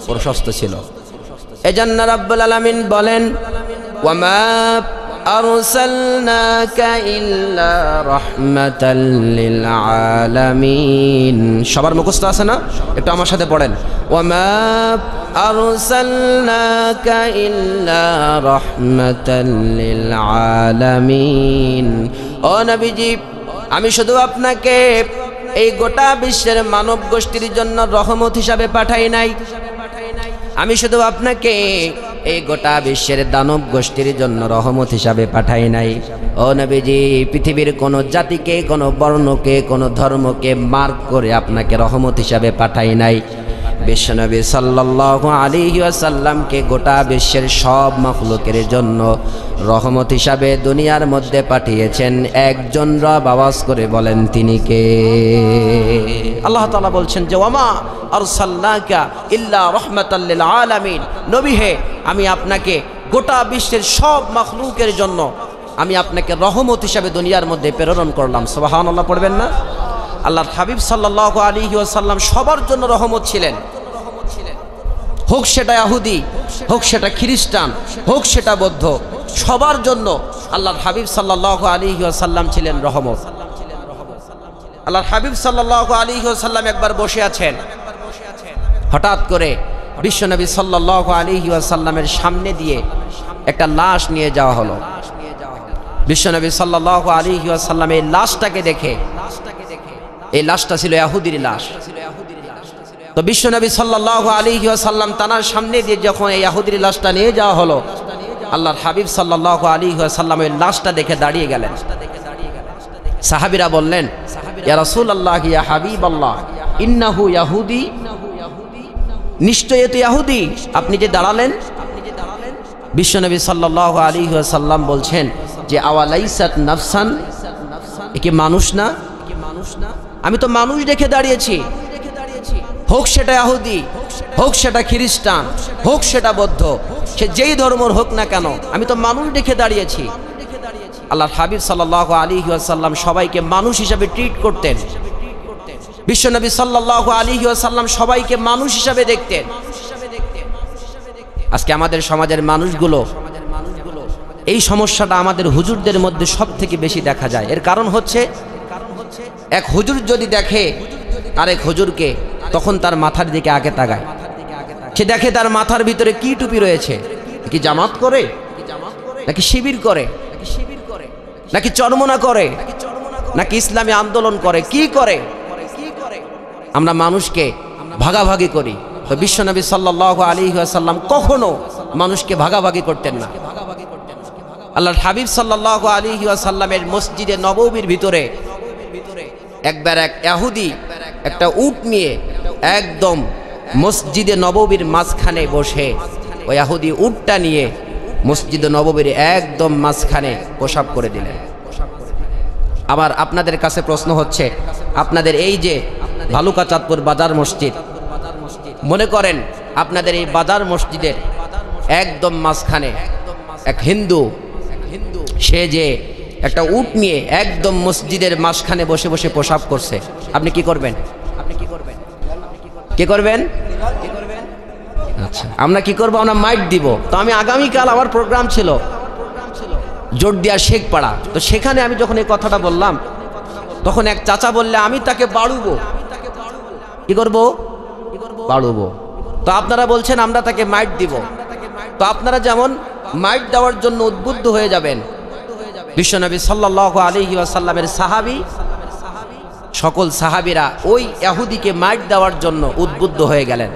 প্রশস্ত ছিল। এজন্য রাব্বুল আলামিন বলেন ওয়ামা আরসালনাকা ইল্লা রাহমাতাল লিল আলামিন। সবার মুখস্থ আছে না? একটু আমার সাথে পড়েন, ওয়ামা আরসালনাকা ইল্লা রাহমাতাল লিল আলামিন। ও নবীজি আমি শুধু আপনাকে এই গোটা বিশ্বের মানব গোষ্ঠীর জন্য রহমত হিসাবে পাঠাই নাই, আমি শুধু আপনাকে এই গোটা বিশ্বের দানব গোষ্ঠীর জন্য রহমত হিসাবে পাঠাই নাই। ও নবীজি পৃথিবীর কোন জাতিকে, কোন বর্ণকে, কোন ধর্মকে মার্ক করে আপনাকে রহমত হিসাবে পাঠাই নাই। বিশ্বনবী সাল্লাল্লাহু আলাইহি ওয়াসাল্লামকে গোটা বিশ্বের সব মাখলুকের জন্য রহমত হিসাবে দুনিয়ার মধ্যে পাঠিয়েছেন একজন রব। আওয়াজ করে বলেন তিনি কে? আল্লাহ তাআলা বলছেন যে ওয়ামা আরসালনাকা ইল্লা রাহমাতাল লিল আলামিন, নবী হে আমি আপনাকে গোটা বিশ্বের সব মাখলুকের জন্য আমি আপনাকে রহমত হিসাবে দুনিয়ার মধ্যে প্রেরণ করলাম। সুবহানাল্লাহ পড়বেন না? আল্লাহর হাবিব সাল্লাল্লাহু আলাইহি ওয়াসাল্লাম সবার জন্য রহমত ছিলেন, হোক সেটা ইহুদি, হোক সেটা খ্রিস্টান, হোক সেটা বৌদ্ধ, সবার জন্য আল্লাহর হাবিব সাল্লাল্লাহু আলাইহি ওয়াসাল্লাম ছিলেন রহমত। আল্লাহর হাবিব সাল্লাল্লাহু আলাইহি ওয়াসাল্লাম একবার বসে আছেন, হঠাৎ করে বিশ্বনবী সাল্লাল্লাহু আলাইহি ওয়াসাল্লামের সামনে দিয়ে একটা লাশ নিয়ে যাওয়া হলো। বিশ্বনবী সাল্লাল্লাহু আলাইহি ওয়াসাল্লাম এই লাশটাকে দেখে, এই লাশটা ছিল ইহুদির লাশ। তো বিশ্বনবী সাল্লাল্লাহু আলাইহি ওয়াসাল্লাম তানার সামনে দিয়ে যখন এই ইহুদির লাশটা নিয়ে যাওয়া হলো, আল্লাহর হাবিব সাল্লাল্লাহু আলাইহি ওয়াসাল্লাম এই লাশটা দেখে দাঁড়িয়ে গেলেন। সাহাবীরা বললেন ইয়া রাসূলুল্লাহ ইয়া হাবিবাল্লাহ ইন্নাহু ইহুদি, নিশ্চয়ই এতো ইহুদি, আপনি যে দাঁড়ালেন। বিশ্বনবী সাল্লাল্লাহু আলাইহি ওয়াসাল্লাম বলছেন যে আওয়ালাইসাত নাফসান, একে মানুষ না? আমি তো মানুষ দেখে দাঁড়িয়েছি, হোক সেটা ইহুদি, হোক সেটা খ্রিস্টান, হোক সেটা বৌদ্ধ, সে যেই ধর্মের হোক না কেন, আমি তো মানুষ দেখে দাঁড়িয়েছি। আল্লাহর হাবিব সাল্লাল্লাহু আলাইহি ওয়াসাল্লাম সবাইকে মানুষ হিসাবে ট্রিট করতেন। বিশ্বনবী সাল্লাল্লাহু আলাইহি ওয়াসাল্লাম সবাইকে মানুষ হিসাবে দেখতেন। আজকে আমাদের সমাজের মানুষগুলো, এই সমস্যাটা আমাদের হুজুরদের মধ্যে সব থেকে বেশি দেখা যায়। এর কারণ হচ্ছে এক হুজুর যদি দেখে আরেক হুজুরকে, তখন তার মাথার দিকে আগে তাকায়, সে দেখে তার মাথার ভিতরে কি টুপি রয়েছে, কি জামাত করে নাকি শিবির করে নাকি চরমনা করে নাকি ইসলামী আন্দোলন করে, কি করে। আমরা মানুষকে ভাগাভাগি করি। তো বিশ্বনবী সাল্লাল্লাহু আলাইহি ওয়াসাল্লাম কখনো মানুষকে ভাগাভাগি করতেন না। আল্লাহর হাবিব সাল্লাল্লাহু আলাইহি ওয়াসাল্লামের মসজিদে নববীর ভিতরে একবার এক ইহুদি একটা উট নিয়ে একদম মসজিদে নববীর মাঝখানে বসে, ওই ইহুদি উটটা নিয়ে মসজিদে নববীর একদম মাঝখানে পেশাব করে দিলেন। আবার আপনাদের কাছে প্রশ্ন হচ্ছে, আপনাদের এই যে ভালুকা চাঁদপুর বাজার মসজিদ, মনে করেন আপনাদের এই বাজার মসজিদের একদম মাঝখানে এক হিন্দু, সে যে একটা উট নিয়ে একদম মসজিদের মাঝখানে বসে বসে পেশাব করছে, আপনি কি করবেন? কি করবেন? আচ্ছা, আমরা কি করবো? আমরা মাইক দিব। তো আমি আগামীকাল আমার প্রোগ্রাম ছিল জোরদিয়া শেখপাড়া, তো সেখানে আমি যখন এই কথাটা বললাম, তখন এক চাচা বললে আমি তাকে বাড়ুবো। কি করবো? বাড়ুবো। তো আপনারা বলছেন আমরা তাকে মাইক দিব। তো আপনারা যেমন মাইক দেওয়ার জন্য উদ্বুদ্ধ হয়ে যাবেন, বিশ্বনবী সাল্লাল্লাহু আলাইহি ওয়াসাল্লামের সাহাবী, সকল সাহাবীরা ওই ইহুদিকে মাইক দেওয়ার জন্য উদ্বুদ্ধ হয়ে গেলেন।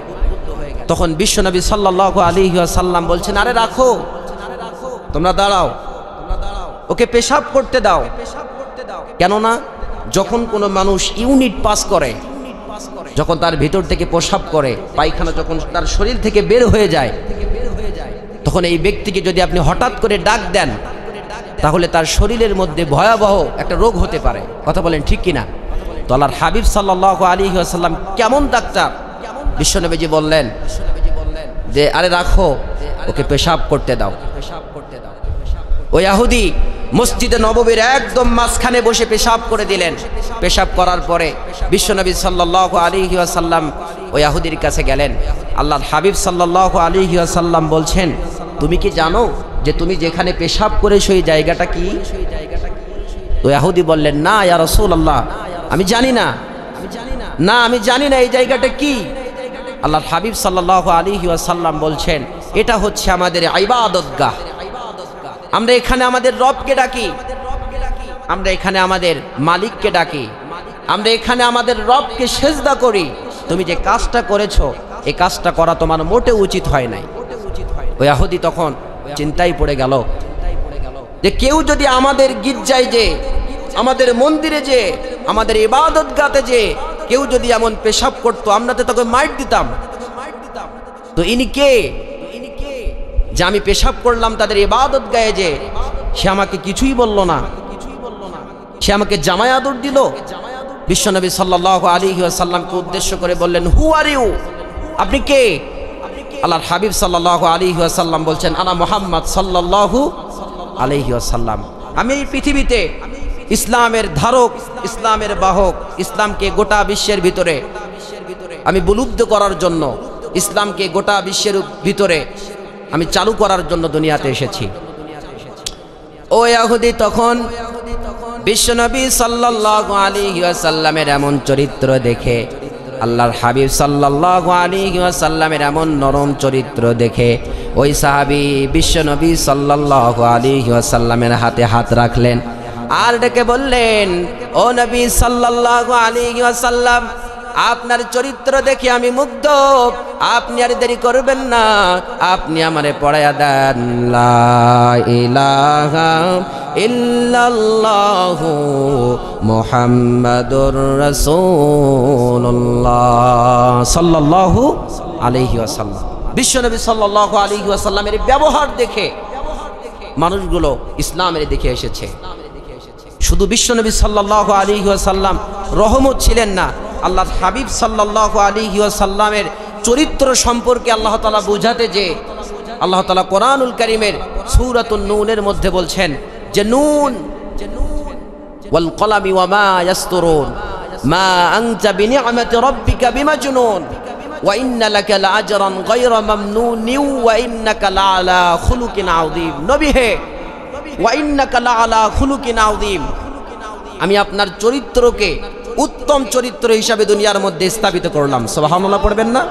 তখন বিশ্বনবী সাল্লাল্লাহু আলাইহি ওয়াসাল্লাম বলছেন, আরে রাখো, তোমরা দাঁড়াও, ওকে পেশাব করতে দাও। কেননা যখন কোনো মানুষ ইউনিট পাস করে, যখন তার ভিতর থেকে পেশাব করে, পায়খানা যখন তার শরীর থেকে বের হয়ে যায়, তখন এই ব্যক্তিকে যদি আপনি হঠাৎ করে ডাক দেন তাহলে তার শরীরের মধ্যে ভয়াবহ একটা রোগ হতে পারে। কথা বলেন ঠিক কিনা? তো আল্লাহর হাবিব সাল্লাল্লাহু আলাইহি ওয়াসাল্লাম কেমন ডাক্তার? বিশ্বনবীজি বললেন যে আরে রাখো, ওকে পেশাব করতে দাও। ওই ইহুদি মসজিদে নববীর একদম মাঝখানে বসে পেশাব করে দিলেন। পেশাব করার পরে বিশ্বনবী সাল্লাল্লাহু আলাইহি ওয়াসাল্লাম ওই ইহুদির কাছে গেলেন। আল্লাহর হাবিব সাল্লাল্লাহু আলাইহি ওয়াসাল্লাম বলছেন, তুমি কি জানো যে তুমি যেখানে পেশাব করে সেই জায়গাটা কি? তো ইহুদি বললেন, না ইয়া রাসূলুল্লাহ, আমি জানি না, আমি জানি না এই জায়গাটা কি। আল্লাহর হাবিব সাল্লাল্লাহু আলাইহি ওয়াসাল্লাম বলছেন, এটা হচ্ছে আমাদের ইবাদতগাহ। আমরা এখানে আমাদের রবকে ডাকি, আমরা এখানে আমাদের মালিককে ডাকি, আমরা এখানে আমাদের রবকে সেজদা করি। তুমি যে কাজটা করেছো এই কাজটা করা তোমার মোটেও উচিত হয় নাই। ওই ইহুদি তখন চিন্তায় পড়ে গেল যে কেউ যদি আমাদের গির্জায় যে, আমাদের মন্দিরে যে, আমাদের ইবাদতগাতে যে কেউ যদি এমন পেশাব করতো, আমরা তো তাকে মাইর দিতাম। তো ইনি কে যে আমি পেশাব করলাম তাদের ইবাদতগাহে, যে সে আমাকে কিছুই বলল না, সে আমাকে জামাই আদর দিল। বিশ্বনবী সাল্লাল্লাহু আলাইহি ওয়াসাল্লামকে উদ্দেশ্য করে বললেন, হু আর ইউ? আপনি কে? আল্লাহর হাবিব সাল্লাল্লাহু আলাইহি ওয়াসাল্লাম বলছেন, আনা মুহাম্মদ সাল্লাল্লাহু আলাইহি ওয়াসাল্লাম। আমি এই পৃথিবীতে ইসলামের ধারক, ইসলামের বাহক, ইসলামকে গোটা বিশ্বের ভিতরে আমি বুলুব্ধ করার জন্য, ইসলামকে গোটা বিশ্বের ভিতরে আমি চালু করার জন্য দুনিয়াতে এসেছি। ও ইহুদি তখন বিশ্বনবী সাল্লাল্লাহু আলাইহি ওয়াসাল্লামের এমন চরিত্র দেখে, আল্লাহর হাবিব সাল্লাল্লাহু আলাইহি ওয়াসাল্লামের এমন নরম চরিত্র দেখে ওই সাহাবী বিশ্বনবী সাল্লাল্লাহু আলাইহি ওয়াসাল্লামের হাতে হাত রাখলেন আর ডেকে বললেন, ও নবী সাল্লাল্লাহু আলাইহি ওয়াসাল্লাম, আপনার চরিত্র দেখে আমি মুগ্ধ, আপনি আর দেরি করবেন না, আপনি আমারে পড়ায়া দেন লা ইলাহা ইল্লাল্লাহু মুহাম্মাদুর রাসূলুল্লাহ সাল্লাল্লাহু আলাইহি ওয়াসাল্লাম। বিশ্বনবী সাল্লাল্লাহু আলাইহি ওয়াসাল্লামের ব্যবহার দেখে মানুষগুলো ইসলামের দিকে এসেছে। শুধু বিশ্বনবী সাল্লাল্লাহু আলাইহি ওয়াসাল্লাম রহমত ছিলেন না, আল্লাহর হাবিব সাল্লাল্লাহু আলাইহি ওয়াসাল্লামের চরিত্র সম্পর্কে আল্লাহ তাআলা বোঝাতে যে আল্লাহ তাআলা কোরআনুল কারীমের সূরাতুন নূনের মধ্যে বলছেন যে নুন ওয়াল কলামি ওয়া মা ইয়াসতুরুন মা আনতা বিনিআমাতি রাব্বিকা বিমাজনুন ওয়া ইন্না লাকা লাআজরান গায়রা মামনুন ওয়া ইন্নাকা লাআলা খুলুকিন আযীম। নবী হে, ওয়া ইন্নাকা লাআলা খুলুকিন আযীম, আমি আপনার চরিত্রকে উত্তম চরিত্র হিসাবে দুনিয়ার মধ্যে স্থাপিত করলাম। সুবহানাল্লাহ পড়বেন না?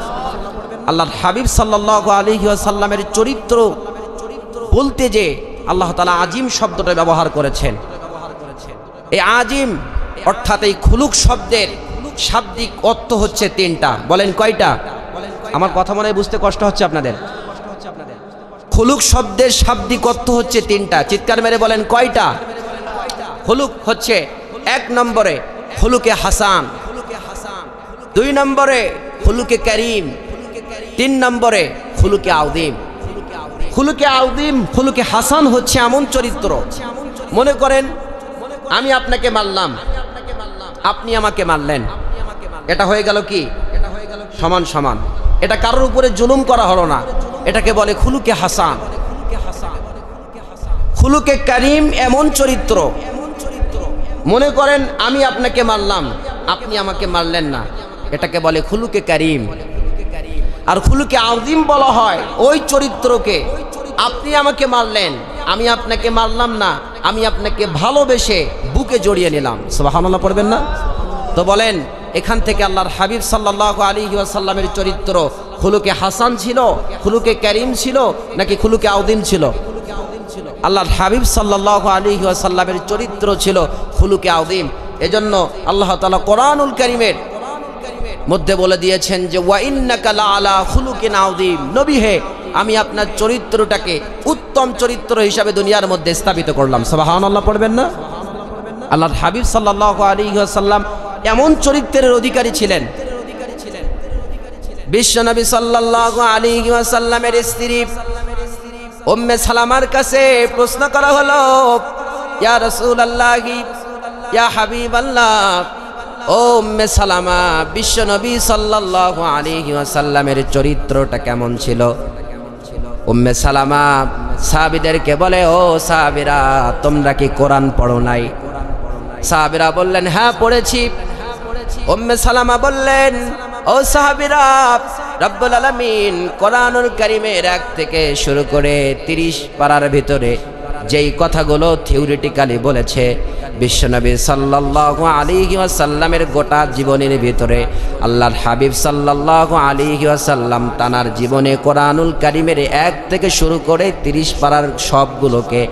আল্লাহর হাবিব সাল্লাল্লাহু আলাইহি ওয়াসাল্লামের চরিত্র বলতে যে আল্লাহ তাআলা আজিম শব্দটা ব্যবহার করেছেন। এই আজিম অর্থাৎ এই খুলুক শব্দের শাব্দিক অর্থ হচ্ছে তিনটা। বলেন কয়টা? আমার কথা মনে হয় বুঝতে কষ্ট হচ্ছে আপনাদের। খুলুক শব্দের শাব্দিক অর্থ হচ্ছে তিনটা। চিৎকার মেরে বলেন কয়টা? খুলুক হচ্ছে এক নম্বরে খুলুকে হাসান, দুই নম্বরে খুলুকে করিম, তিন নম্বরে খুলুকে আযীম। খুলুকে আযীম, খুলুকে হাসান হচ্ছে এমন চরিত্র, মনে করেন আমি আপনাকে মারলাম, আপনি আমাকে মারলেন, এটা হয়ে গেল কি সমান সমান, এটা কারোর উপরে জুলুম করা হলো না, এটাকে বলে খুলুকে হাসান। খুলুকে করিম এমন চরিত্র, মনে করেন আমি আপনাকে মারলাম, আপনি আমাকে মারলেন না, এটাকে বলে খুলুকে করিম। আর খুলুকে আযীম বলা হয় ওই চরিত্রকে, আপনি আমাকে মারলেন, আমি আপনাকে মারলাম না, আমি আপনাকে ভালোবেসে বুকে জড়িয়ে নিলাম। সুবহানাল্লাহ পড়বেন না? তো বলেন এখান থেকে আল্লাহর হাবিব সাল্লাল্লাহু আলাইহি ওয়াসাল্লামের চরিত্র খুলুকে হাসান ছিল, খুলুকে করিম ছিল, নাকি খুলুকে আযীম ছিল? আল্লাহর হাবিব সাল্লাল্লাহু আলাইহি ওয়াসাল্লামের চরিত্র ছিল খুলুকে আযীম। এজন্য আল্লাহ তাআলা কোরআনুল কারীমের মধ্যে বলে দিয়েছেন যে ওয়া ইন্নাকা লাআলা খুলুকিন আযীম। নবী হে, আমি আপনার চরিত্রটাকে উত্তম চরিত্র হিসাবে দুনিয়ার মধ্যে স্থাপিত করলাম। সুবহানাল্লাহ পড়বেন না? আল্লাহর হাবিব সাল্লাল্লাহু আলাইহি ওয়াসাল্লাম এমন চরিত্রের অধিকারী ছিলেন। বিশ্বনবী সাল্লাল্লাহু আলাইহি ওয়াসাল্লামের স্ত্রী উম্মে সালামার কাছে প্রশ্ন করা হলো, ইয়া রাসূলুল্লাহি ইয়া হাবিবাল্লাহ, ও উম্মে সালামা, বিশ্ব নবী সাল্লাল্লাহু আলাইহি ওয়াসাল্লামের চরিত্রটা কেমন ছিল? উম্মে সালামা সাহাবীদেরকে বলে, ও সাহাবীরা, তোমরা কি কোরআন পড়ো নাই? সাহাবীরা বললেন, হ্যাঁ পড়েছি। উম্মে সালামা বললেন, ও সাহাবীরা, রব্বুল আলামিন কোরআনুল কারীমের 1 থেকে শুরু করে 30 পারার ভিতরে যেই কথাগুলো থিওরিটিক্যালি বলেছে, বিশ্বনবী সাল্লাল্লাহু আলাইহি ওয়াসাল্লামের গোটা জীবনের ভিতরে আল্লাহর হাবিব সাল্লাল্লাহু আলাইহি ওয়াসাল্লাম তানার জীবনে কোরআনুল কারীমের 1 থেকে শুরু করে 30 পারার সবগুলোকে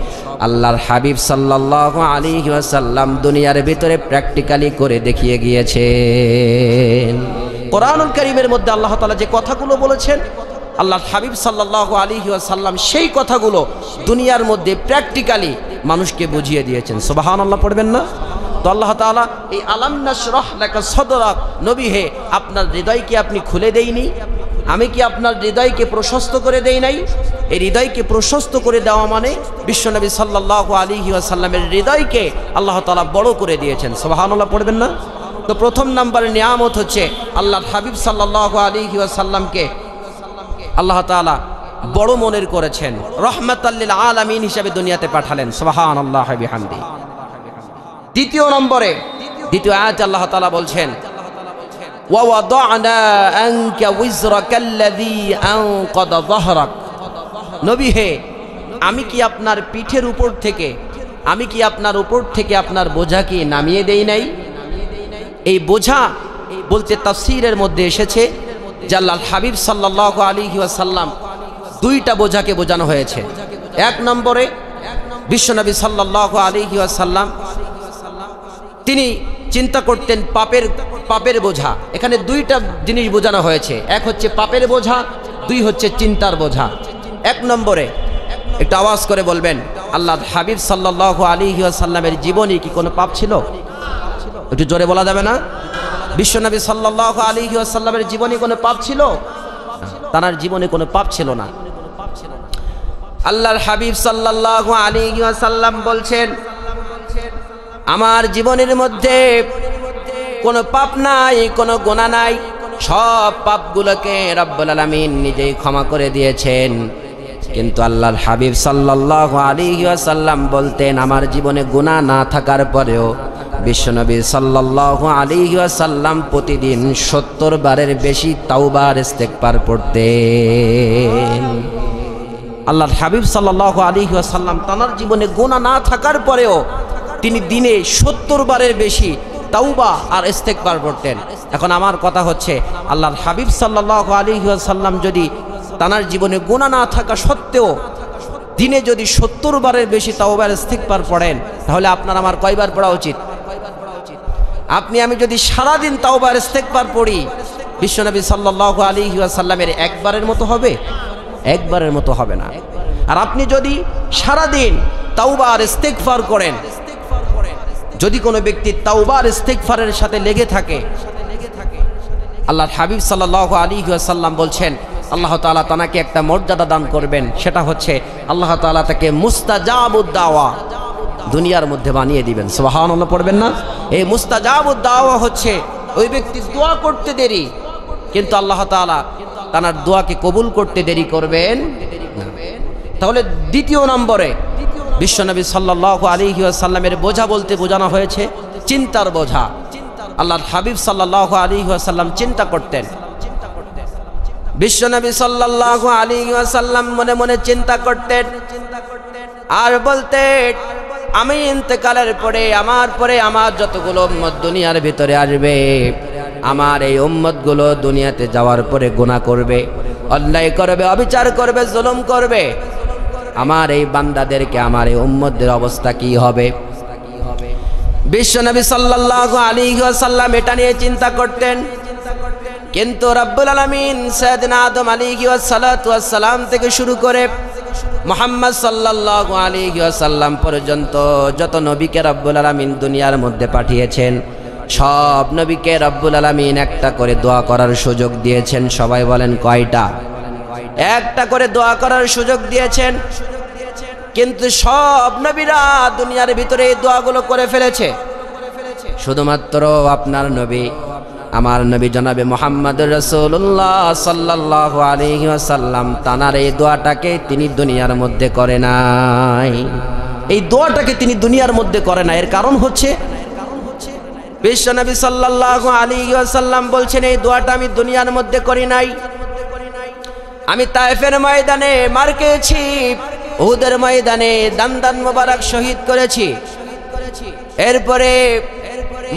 আল্লাহর হাবিব সাল্লাল্লাহু আলাইহি ওয়াসাল্লাম দুনিয়ার ভিতরে প্র্যাকটিক্যালি করে দেখিয়ে গিয়েছেন। কোরআনুল কারীমের মধ্যে আল্লাহ তাআলা যে কথাগুলো বলেছেন, আল্লাহর হাবিব সাল্লাল্লাহু আলাইহি ওয়াসাল্লাম সেই কথাগুলো দুনিয়ার মধ্যে প্র্যাকটিক্যালি মানুষকে বুঝিয়ে দিয়েছেন। সুবহানাল্লাহ পড়বেন না? তো আল্লাহ তাআলা এই আলাম নাশরাহ লাকা সাদরাক, নবী হে, আপনার হৃদয়কে আপনি খুলে দেইনি? আমি কি আপনার হৃদয়কে প্রশস্ত করে দেই নাই? এই হৃদয়কে প্রশস্ত করে দেওয়া মানে বিশ্বনবী সাল্লাল্লাহু আলাইহি ওয়াসাল্লামের হৃদয়কে আল্লাহ তাআলা বড় করে দিয়েছেন। সুবহানাল্লাহ পড়বেন না? তো প্রথম নাম্বার নিয়ামত হচ্ছে আল্লাহর হাবিব সাল্লাল্লাহু আলাইহি ওয়াসাল্লামকে আল্লাহ তাআলা বড় মনের করেছেন, রাহমাতাল লিল আলামিন হিসেবে দুনিয়াতে পাঠালেন। সুবহানাল্লাহ বিহামদি। দ্বিতীয় নম্বরে, দ্বিতীয় আয়াতে আল্লাহ তাআলা বলছেন, ওয়া ওয়াদা'না আনকা উযরাকাল্লাযী আনকাদা যাহরাক, নবী হে, আমি কি আপনার পিঠের উপর থেকে আপনার বোঝা কি নামিয়ে দেই নাই? এই বোঝা বলতে তাফসীরের মধ্যে এসেছে যে আল্লাহর হাবিব সাল্লাল্লাহু আলাইহি ওয়াসাল্লাম 2টা বোঝাকে বোঝানো হয়েছে। 1 নম্বরে বিশ্বনবী সাল্লাল্লাহু আলাইহি ওয়াসাল্লাম তিনি চিন্তা করতেন পাপের বোঝা। এখানে 2টা জিনিস বোঝানো হয়েছে, 1 হচ্ছে পাপের বোঝা, 2 হচ্ছে চিন্তার বোঝা। 1 নম্বরে একটু আওয়াজ করে বলবেন, আল্লাহর হাবিব সাল্লাল্লাহু আলাইহি ওয়াসাল্লামের জীবনে কি কোনো পাপ ছিল? একটু জোরে বলা যাবে না? বিশ্বনবী সাল্লাল্লাহু আলাইহি ওয়াসাল্লামের জীবনে কোনো পাপ ছিল? তার জীবনে কোনো পাপ ছিল না। আল্লাহর হাবিব সাল্লাল্লাহু আলাইহি ওয়াসাল্লাম বলছেন, আমার জীবনের মধ্যে কোনো পাপ নাই, কোনো গুনাহ নাই, সব পাপগুলোকে রব্বুল আলামিন নিজেই ক্ষমা করে দিয়েছেন। কিন্তু আল্লাহর হাবিব সাল্লাল্লাহু আলাইহি ওয়াসাল্লাম বলতেন, আমার জীবনে গুনাহ না থাকার পরেও বিশ্বনবী সাল্লাল্লাহু আলাইহি ওয়াসাল্লাম প্রতিদিন 70 বারের বেশি তাওবা আর ইস্তেগফার পড়তেন। আল্লাহর হাবিব সাল্লাল্লাহু আলাইহি ওয়াসাল্লাম তার জীবনে গুনাহ না থাকার পরেও তিনি দিনে 70 বারের বেশি তাওবা আর ইস্তেগফার পড়তেন। এখন আমার কথা হচ্ছে, আল্লাহর হাবিব সাল্লাল্লাহু আলাইহি ওয়াসাল্লাম যদি তার জীবনে গুনাহ না থাকা সত্ত্বেও দিনে যদি 70 বারের বেশি তাওবা আর ইস্তেগফার পড়েন, তাহলে আপনার আমার কয়বার পড়া উচিত? আপনি আমি যদি সারাদিন তাওবা আর ইস্তেগফার পড়ি, বিশ্বনবী সাল্লাল্লাহু আলাইহি ওয়াসাল্লামের 1 বারের মতো হবে? 1 বারের মতো হবে না। আর আপনি যদি সারাদিন তাওবা আর ইস্তেগফার করেন, যদি কোনো ব্যক্তি তাওবা আর ইস্তেগফারের সাথে লেগে থাকে, আল্লাহর হাবিব সাল্লাল্লাহু আলাইহি ওয়াসাল্লাম বলছেন, আল্লাহ তাআলা তাকে একটা মর্যাদা দান করবেন, সেটা হচ্ছে আল্লাহ তাআলা তাকে মুস্তাজাবুদ দাওয়া দুনিয়ার মধ্যে বানিয়ে দিবেন। সুবহানাল্লাহ পড়বেন না? এই মুস্তাজাবুদ দাওয়া হচ্ছে ওই ব্যক্তি দোয়া করতে দেরি, কিন্তু আল্লাহ তাআলা তার দোয়াকে কবুল করতে দেরি করবেন না। তাহলে দ্বিতীয় নম্বরে বিশ্বনবী সাল্লাল্লাহু আলাইহি ওয়াসাল্লামের বোঝা বলতে বোঝানো হয়েছে চিন্তার বোঝা। আল্লাহর হাবিব সাল্লাল্লাহু আলাইহি ওয়াসাল্লাম চিন্তা করতেন। বিশ্বনবী সাল্লাল্লাহু আলাইহি ওয়াসাল্লাম মনে মনে চিন্তা করতেন আর বলতেন, আমি ইন্তেকালের পরে আমার যতগুলো উম্মত দুনিয়ার ভিতরে আসবে, আমার এই উম্মতগুলো দুনিয়াতে যাওয়ার পরে গুনাহ করবে, অন্যায় করবে, অবিচার করবে, জুলুম করবে, আমার এই বান্দাদেরকে, আমার এই উম্মতদের অবস্থা কি হবে? বিশ্বনবী সাল্লাল্লাহু আলাইহি ওয়াসাল্লাম এটা নিয়ে চিন্তা করতেন। কিন্তু রব্বুল আলামিন সাইয়েদনা আদম আলাইহি ওয়াসসালাতু ওয়াসসালাম থেকে শুরু করে মুহাম্মদ সাল্লাল্লাহু আলাইহি ওয়াসাল্লাম পর্যন্ত যত নবীকে রব্বুল আলামিন দুনিয়ার মধ্যে পাঠিয়েছেন, সব নবীকে রব্বুল আলামিন একটা করে দোয়া করার সুযোগ দিয়েছেন। সবাই বলেন কয়টা? একটা করে দোয়া করার সুযোগ দিয়েছেন, কিন্তু সব নবীরা দুনিয়ার ভিতরে এই দোয়াগুলো করে ফেলেছে। শুধুমাত্র আপনার নবী, আমার নবী জনাবে মুহাম্মদুর রাসূলুল্লাহ সাল্লাল্লাহু আলাইহি ওয়াসাল্লাম তানার এই দোয়াটাকে তিনি দুনিয়ার মধ্যে করে নাই। এই দোয়াটাকে তিনি দুনিয়ার মধ্যে করে না। এর কারণ হচ্ছে বিশ্বনবী সাল্লাল্লাহু আলাইহি ওয়াসাল্লাম বলছেন, এই দোয়াটা আমি দুনিয়ার মধ্যে করি নাই। আমি তায়েফের ময়দানে মার খেয়েছি, উহুদের ময়দানে দান মোবারক শহীদ করেছি। এরপরে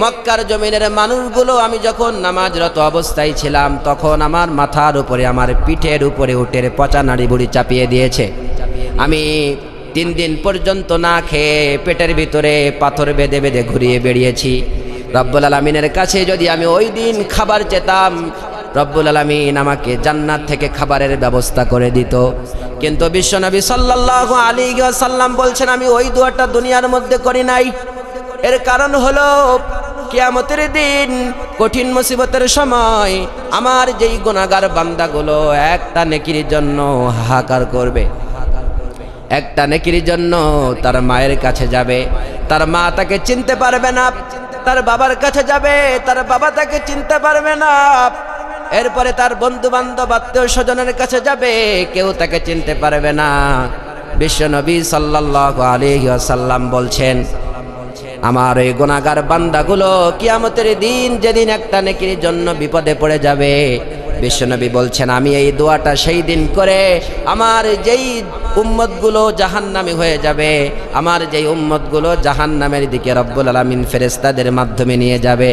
মক্কার জমিনের মানুষগুলো আমি যখন নামাজরত অবস্থায় ছিলাম, তখন আমার মাথার উপরে, আমার পিঠের উপরে উটের পচা নাড়ি বুড়ি চাপিয়ে দিয়েছে। আমি 3 দিন পর্যন্ত না খেয়ে পেটের ভিতরে পাথর বেঁধে বেঁধে ঘুরিয়ে বেরিয়েছি। রব্বুল আলামিনের কাছে যদি আমি ওই দিন খাবার চেতাম, রব্বুল আলামিন আমাকে জান্নাত থেকে খাবারের ব্যবস্থা করে দিত। কিন্তু বিশ্বনবী সাল্লাল্লাহু আলাইহি ওয়াসাল্লাম বলছেন, আমি ওই দোয়াটা দুনিয়ার মধ্যে করি নাই। এর কারণ হলো কিয়ামতের দিন কঠিন মুসিবতের সময় আমার যেই গুনাহগার বান্দাগুলো একটা নেকির জন্য হাহাকার করবে, একটা নেকির জন্য তার মায়ের কাছে যাবে, তার মা তাকে চিনতে পারবে না, তার বাবার কাছে যাবে, তার বাবা তাকে চিনতে পারবে না, এরপরে তার বন্ধু বান্ধব আত্মীয় স্বজনের কাছে যাবে, কেউ তাকে চিনতে পারবে না। বিশ্বনবী সাল্লাল্লাহু আলাইহি ওয়াসাল্লাম বলছেন, আমার এই গুনাহগার বান্দাগুলো কিয়ামতের দিন যেদিন একটা নেকির জন্য বিপদে পড়ে যাবে, বিশ্বনবী বলছেন আমি এই দোয়াটা সেই দিন করে আমার যেই উম্মতগুলো জাহান্নামী হয়ে যাবে, আমার যেই উম্মতগুলো জাহান্নামের দিকে রব্বুল আলামিন ফেরেশতাদের মাধ্যমে নিয়ে যাবে,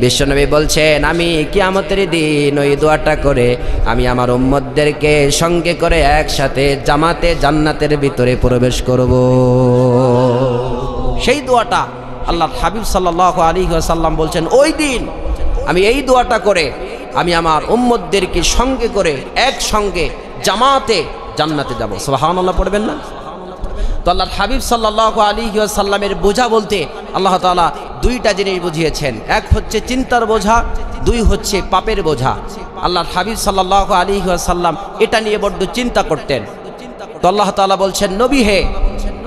বিশ্বনবী বলছেন আমি কিয়ামতের দিন ওই দোয়াটা করে আমি আমার উম্মতদেরকে সঙ্গে করে একসাথে জামাতে জান্নাতের ভিতরে প্রবেশ করব। সেই দোয়াটা আল্লাহর হাবিব সাল্লাল্লাহু আলাইহি ওয়াসাল্লাম বলছেন, ওই দিন আমি এই দোয়াটা করে আমি আমার উম্মতদেরকে সঙ্গে করে একসঙ্গে জামাতে জান্নাতে যাব। সুবহানাল্লাহ পড়বেন না? তো আল্লাহর হাবিব সাল্লাল্লাহু আলাইহি ওয়াসাল্লামের বোঝা বলতে আল্লাহ তাআলা 2টা জিনিস বুঝিয়েছেন। এক হচ্ছে চিন্তার বোঝা, 2 হচ্ছে পাপের বোঝা। আল্লাহর হাবিব সাল্লাল্লাহু আলাইহি ওয়াসাল্লাম এটা নিয়ে বড্ড চিন্তা করতেন। তো আল্লাহ তাআলা বলছেন, নবী হে,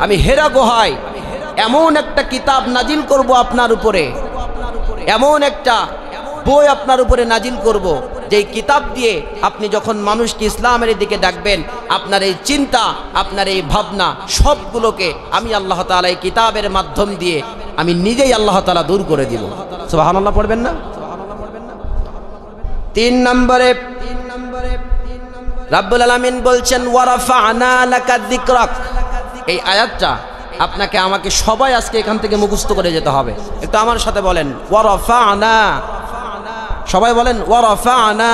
আমি হেরা গুহায় এমন একটা কিতাব নাজিল করব আপনার উপরে, এমন একটা বই আপনার উপরে নাজিল করব, যেই কিতাব দিয়ে আপনি যখন মানুষকে ইসলামের দিকে ডাকবেন, আপনার এই চিন্তা, আপনার এই ভাবনা সবগুলোকে আমি আল্লাহ তাআলা এই কিতাবের মাধ্যম দিয়ে আমি নিজেই আল্লাহ তাআলা দূর করে দিব। সুবহানাল্লাহ পড়বেন না? 3 নম্বরে রাব্বুল আলামিন বলছেন, ওয়ারাফা'না লাকা যিকরাক। এই আয়াতটা আপনাকে আমাকে সবাই আজকে এখান থেকে মুখস্থ করে যেতে হবে। একটু আমার সাথে বলেন, ওয়ারাফা'না। সবাই বলেন, ওয়ারাফা'না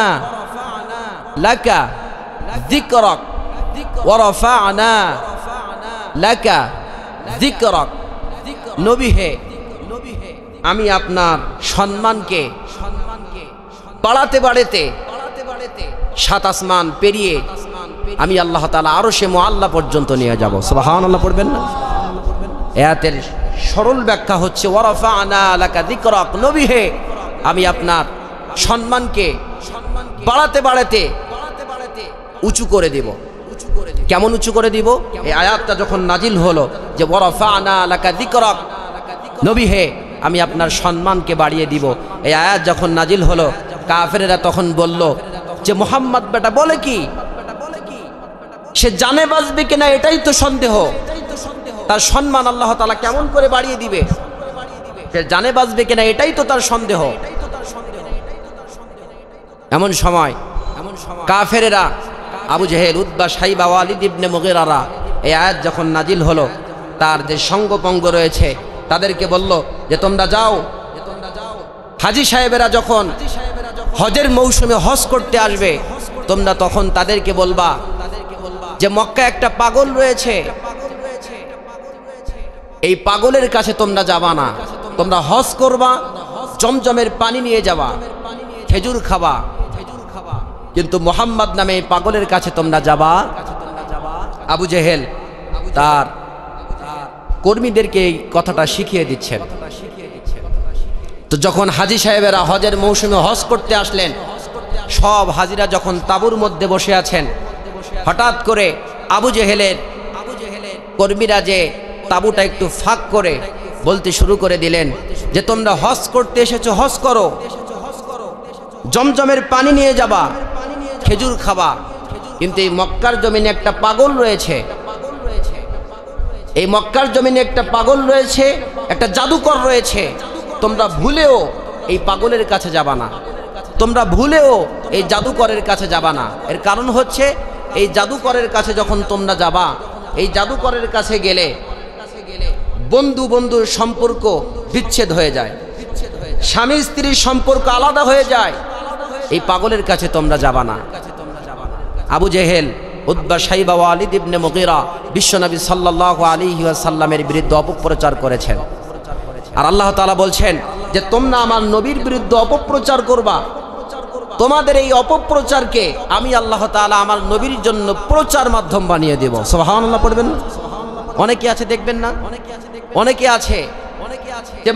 লাকা যিকরাক, ওয়ারাফা'না লাকা যিকরাক। নবী হে, আমি আপনার সম্মানকে বাড়াতে বাড়াতে 7 আসমান পেরিয়ে আমি আল্লাহ তাআলা আরশে মুআল্লা পর্যন্ত নিয়ে যাব। সুবহানাল্লাহ পড়বেন না? আয়াতের সরল ব্যাখ্যা হচ্ছে, ওয়ারাফা'না লাকা যিকরাক। নবী হে, আমি আপনার সম্মানকে বাড়াতে বাড়াতে উঁচু করে দেব। কেমন উঁচু করে দিব? এই আয়াতটা যখন নাজিল হলো যে ওয়ারাফা'না লাকা যিকরাক, নবী হে, আমি আপনার সম্মানকে বাড়িয়ে দিব, এই আয়াত যখন নাজিল হলো, কাফেরেরা তখন বলল যে মুহাম্মদ বেটা বলে কি, সে জানে বাঁচবে কিনা এটাই তো সন্দেহ, তার সম্মান আল্লাহ তাআলা কেমন করে বাড়িয়ে দিবে? সে জানে বাঁচবে কিনা এটাই তো তার সন্দেহ। এমন সময় কাফেরেরা, আবু জেহেল, উতবা, শাইবা, ওয়ালিদ ইবনে মুগীরারা, এই আয়াত যখন নাজিল হলো, তার যে সঙ্গপঙ্গ রয়েছে তাদেরকে বলল যে তোমরা যাও, হাজী সাহেবেরা যখন হজের মৌসুমে হজ করতে আসবে, তোমরা তখন তাদেরকে বলবা যে মক্কা একটা পাগল রয়েছে, এই পাগলের কাছে তোমরা যাবা না, তোমরা হজ করবা, জমজমের পানি নিয়ে যাবা, খেজুর খাবা, কিন্তু মুহাম্মদ নামে এই পাগলের কাছে তোমরা যাবা। আবু জেহেল তার কর্মীদেরকে এই কথাটা শিখিয়ে দিচ্ছেন। তো যখন হাজী সাহেবেরা হজের মৌসুমে হজ করতে আসলেন, সব হাজিরা যখন তাঁবুর মধ্যে বসে আছেন, হঠাৎ করে আবু জেহেলের কর্মীরা যে তাঁবুটা একটু ফাঁক করে বলতে শুরু করে দিলেন যে তোমরা হজ করতে এসেছো, হজ করো, জমজমের পানি নিয়ে যাবা, খেজুর খাবা। কিন্তু এই মক্কার জমিনে একটা পাগল রয়েছে, এই মক্কার জমিনে একটা পাগল রয়েছে, একটা জাদুকর রয়েছে। তোমরা ভুলেও এই পাগলের কাছে যাবা না, তোমরা ভুলেও এই জাদুকরের কাছে যাবা না। এর কারণ হচ্ছে এই জাদুকরের কাছে যখন তোমরা যাবা, এই জাদুকরের কাছে গেলে বন্ধু বন্ধুর সম্পর্ক বিচ্ছেদ হয়ে যায়, স্বামী স্ত্রীর সম্পর্ক আলাদা হয়ে যায়। এই পাগলের কাছে তোমরা যাবা না। আবু জেহেল, উতবা, শাইবা, ওয়ালিদ ইবনে মুগীরা বিশ্বনবী সাল্লাল্লাহু আলাইহি ওয়াসাল্লামের বিরুদ্ধে অপপ্রচার করেছেন। আর আল্লাহ তাআলা বলছেন যে তোমরা আমার নবীর বিরুদ্ধে অপপ্রচার করবা, তোমাদের এই অপপ্রচারকে আমি আল্লাহ তাআলা আমার নবীর জন্য প্রচার মাধ্যম বানিয়ে দেব। সুবহানাল্লাহ পড়বেন না? অনেকে আছে, দেখবেন না, অনেকে আছে যে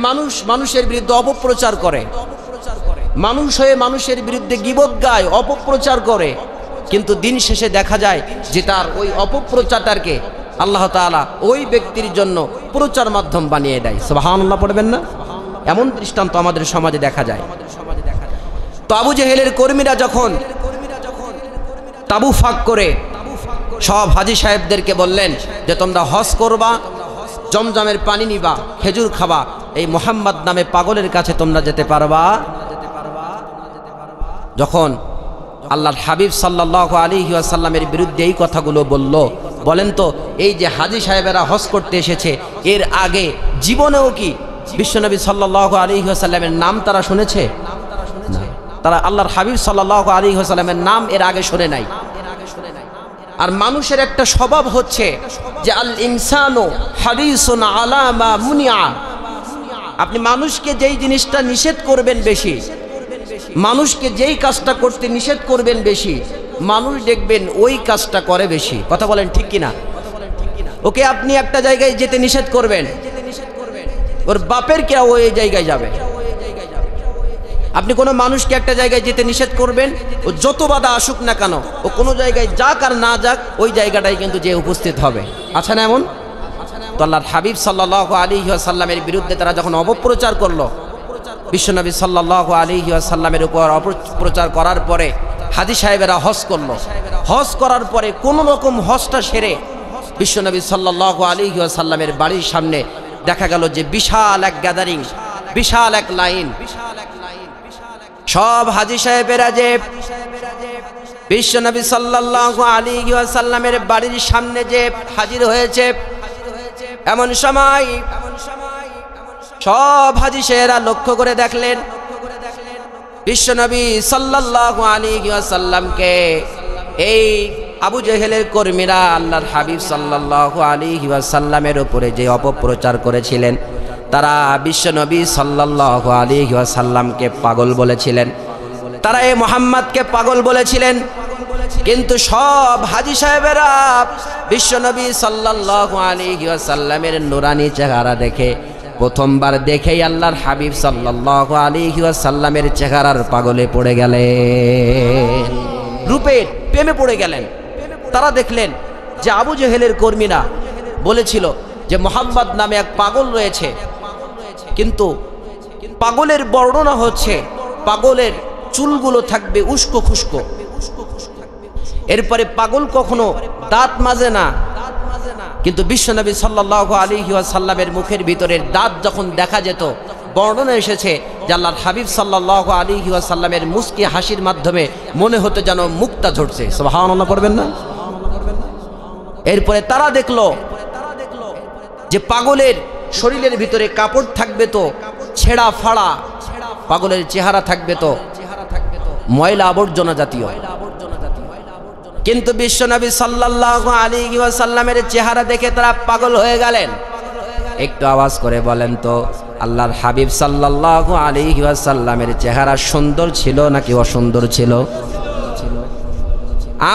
মানুষের বিরুদ্ধে অপপ্রচার করে, মানুষ হয়ে মানুষের বিরুদ্ধে গীবত গায়, অপপ্রচার করে, কিন্তু দিন শেষে দেখা যায় যে তার ওই অপপ্রচারটাকে আল্লাহ তাআলা ওই ব্যক্তির জন্য প্রচার মাধ্যম বানিয়ে দেয়। সুবহানাল্লাহ পড়বেন না? এমন দৃষ্টান্ত আমাদের সমাজে দেখা যায়। তো আবু জেহেলের কর্মীরা যখন তাবু ফাঁক করে সব হাজী সাহেবদেরকে বললেন যে তোমরা হজ করবা, জমজমের পানি নিবা, খেজুর খাবা, এই মুহাম্মদ নামে পাগলের কাছে তোমরা যেতে পারবা। যখন আল্লাহর হাবিব সাল্লাল্লাহু আলাইহি ওয়াসাল্লামের বিরুদ্ধে এই কথাগুলো বলল, বলেন তো এই যে হাজী সাহেবেরা হজ করতে এসেছে, এর আগে জীবনেও কি বিশ্বনবী সাল্লাল্লাহু আলাইহি ওয়াসাল্লামের নাম তারা শুনেছে? তারা আল্লাহর হাবিব সাল্লাল্লাহু আলাইহি ওয়াসাল্লামের নাম এর আগে শুনে নাই। আর মানুষের একটা স্বভাব হচ্ছে যে আল ইনসানু হারিসুন আলা মা মুনিয়া। আপনি মানুষকে যেই জিনিসটা নিষেধ করবেন বেশি, মানুষকে যেই কাজটা করতে নিষেধ করবেন বেশি, মানুষ দেখবেন ওই কাজটা করে বেশি। কথা বলেন ঠিক কিনা? ওকে আপনি একটা জায়গায় যেতে নিষেধ করবেন, ওর বাপের কে ওই জায়গায় যাবে। আপনি কোনো মানুষকে একটা জায়গায় যেতে নিষেধ করবেন, ও যত বাধা আসুক না কেন, ও কোনো জায়গায় যাক আর না যাক ওই জায়গাটাই কিন্তু যে উপস্থিত হবে। আচ্ছা না এমন? তো আল্লাহর হাবিব সাল্লাল্লাহু আলাইহি ওয়াসাল্লামের বিরুদ্ধে তারা যখন অপপ্রচার করলো, বিশ্বনবী সাল্লাল্লাহু আলাইহি ওয়াসাল্লামের উপর অপপ্রচার করার পরে হাজী সাহেবেরা হজ করলো। হজ করার পরে কোনো রকম হজটা সেরে বিশ্বনবী সাল্লাল্লাহু আলাইহি ওয়াসাল্লামের বাড়ির সামনে দেখা গেল যে বিশাল এক গ্যাদারিং, বিশাল এক লাইন। সব হাজী সাহেবেরা যে বিশ্বনবী সাল্লাল্লাহু আলাইহি ওয়াসাল্লামের বাড়ির সামনে যে হাজির হয়েছে, এমন সময় সব হাজী সাহেবরা লক্ষ্য করে দেখলেন বিশ্বনবী সাল্লাল্লাহু আলাইহি ওয়াসাল্লামকে এই আবু জেহেলের কর্মীরা আল্লাহর হাবিব সাল্লাল্লাহু আলাইহি ওয়াসাল্লামের উপরে যে অপপ্রচার করেছিলেন, তারা বিশ্বনবী সাল্লাল্লাহু আলাইহি ওয়াসাল্লামকে পাগল বলেছিলেন, তারা এই মুহাম্মদকে পাগল বলেছিলেন। কিন্তু সব হাজী সাহেবেরা বিশ্বনবী সাল্লাল্লাহু আলাইহি ওয়াসাল্লামের নূরানি চেহারা দেখে প্রথমবার দেখেই আল্লাহর হাবিব সাল্লাল্লাহু আলাইহি ওয়াসাল্লামের চেহারার পাগলে পড়ে গেলেন, রূপের প্রেমে পড়ে গেলেন। তারা দেখলেন যে আবু জেহেলের কর্মীরা বলেছিল যে মুহাম্মদ নামে এক পাগল রয়েছে, কিন্তু পাগলের বর্ণনা হচ্ছে পাগলের চুলগুলো থাকবে উস্কো খুস্কো, এরপরে পাগল কখনো দাঁত মাজে না। কিন্তু বিশ্বনবী সাল্লাল্লাহু আলাইহি ওয়াসাল্লামের মুখের ভিতরের দাঁত যখন দেখা যেত, বর্ণনা এসেছে যে আল্লাহর হাবিব সাল্লাল্লাহু আলাইহি ওয়াসাল্লামের মুস্কি হাসির মাধ্যমে মনে হতো যেন মুক্তা ঝরছে। সুবহানাল্লাহ পড়বেন না? এরপরে তারা দেখলো যে পাগলের শরীরের ভিতরে কাপড় থাকবে তো ছেঁড়া ফাড়া, পাগলের চেহারা থাকবে তো ময়লা আবর্জনা জাতীয়। কিন্তু বিশ্বনবী সাল্লাল্লাহু আলাইহি ওয়াসাল্লামের চেহারা দেখে তারা পাগল হয়ে গেলেন। একটু আওয়াজ করে বলেন তো, আল্লাহর হাবিব সাল্লাল্লাহু আলাইহি ওয়াসাল্লামের চেহারা সুন্দর ছিল নাকি অসুন্দর ছিল?